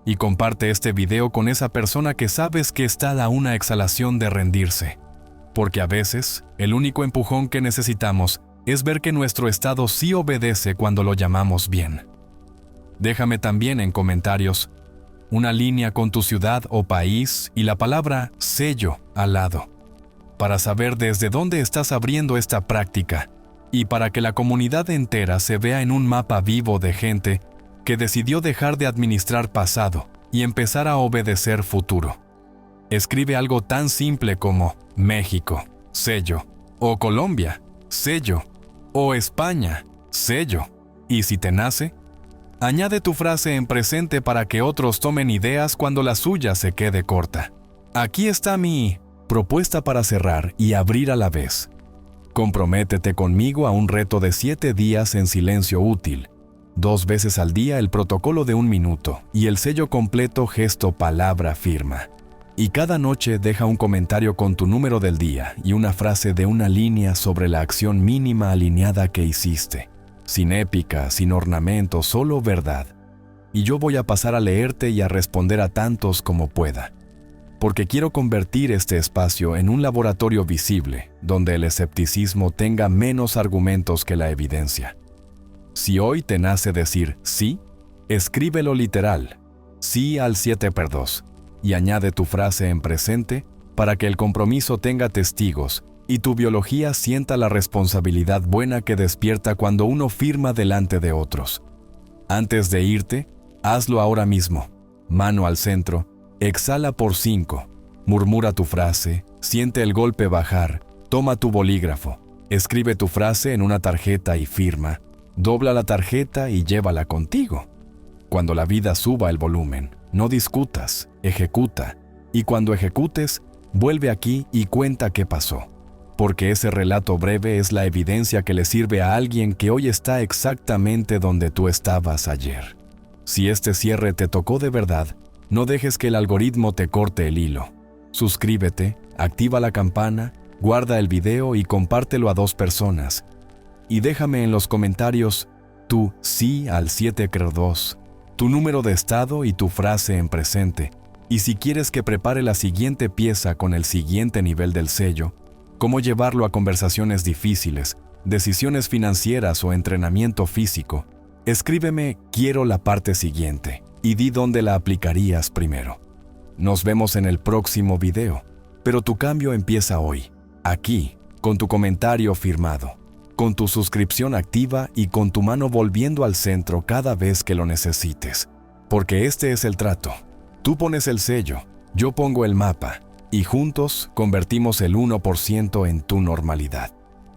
Y comparte este video con esa persona que sabes que está a una exhalación de rendirse. Porque a veces, el único empujón que necesitamos es ver que nuestro estado sí obedece cuando lo llamamos bien. Déjame también en comentarios una línea con tu ciudad o país y la palabra sello al lado, para saber desde dónde estás abriendo esta práctica y para que la comunidad entera se vea en un mapa vivo de gente que decidió dejar de administrar pasado y empezar a obedecer futuro. Escribe algo tan simple como México, sello, o Colombia, sello, o España, sello. Y si te nace, añade tu frase en presente para que otros tomen ideas cuando la suya se quede corta. Aquí está mi propuesta para cerrar y abrir a la vez. Comprométete conmigo a un reto de 7 días en silencio útil. 2 veces al día el protocolo de 1 minuto y el sello completo gesto palabra firma. Y cada noche deja un comentario con tu número del día y una frase de 1 línea sobre la acción mínima alineada que hiciste. Sin épica, sin ornamento, solo verdad. Y yo voy a pasar a leerte y a responder a tantos como pueda. Porque quiero convertir este espacio en un laboratorio visible, donde el escepticismo tenga menos argumentos que la evidencia. Si hoy te nace decir sí, escríbelo literal, sí al 7x2, y añade tu frase en presente para que el compromiso tenga testigos y tu biología sienta la responsabilidad buena que despierta cuando uno firma delante de otros. Antes de irte, hazlo ahora mismo. Mano al centro, exhala por 5, murmura tu frase, siente el golpe bajar, toma tu bolígrafo, escribe tu frase en una tarjeta y firma. Dobla la tarjeta y llévala contigo. Cuando la vida suba el volumen, no discutas, ejecuta. Y cuando ejecutes, vuelve aquí y cuenta qué pasó. Porque ese relato breve es la evidencia que le sirve a alguien que hoy está exactamente donde tú estabas ayer. Si este cierre te tocó de verdad, no dejes que el algoritmo te corte el hilo. Suscríbete, activa la campana, guarda el video y compártelo a 2 personas. Y déjame en los comentarios tu sí al 7x2, tu número de estado y tu frase en presente. Y si quieres que prepare la siguiente pieza con el siguiente nivel del sello, cómo llevarlo a conversaciones difíciles, decisiones financieras o entrenamiento físico, escríbeme quiero la parte siguiente y di dónde la aplicarías primero. Nos vemos en el próximo video, pero tu cambio empieza hoy, aquí, con tu comentario firmado, con tu suscripción activa y con tu mano volviendo al centro cada vez que lo necesites. Porque este es el trato. Tú pones el sello, yo pongo el mapa, y juntos convertimos el 1% en tu normalidad.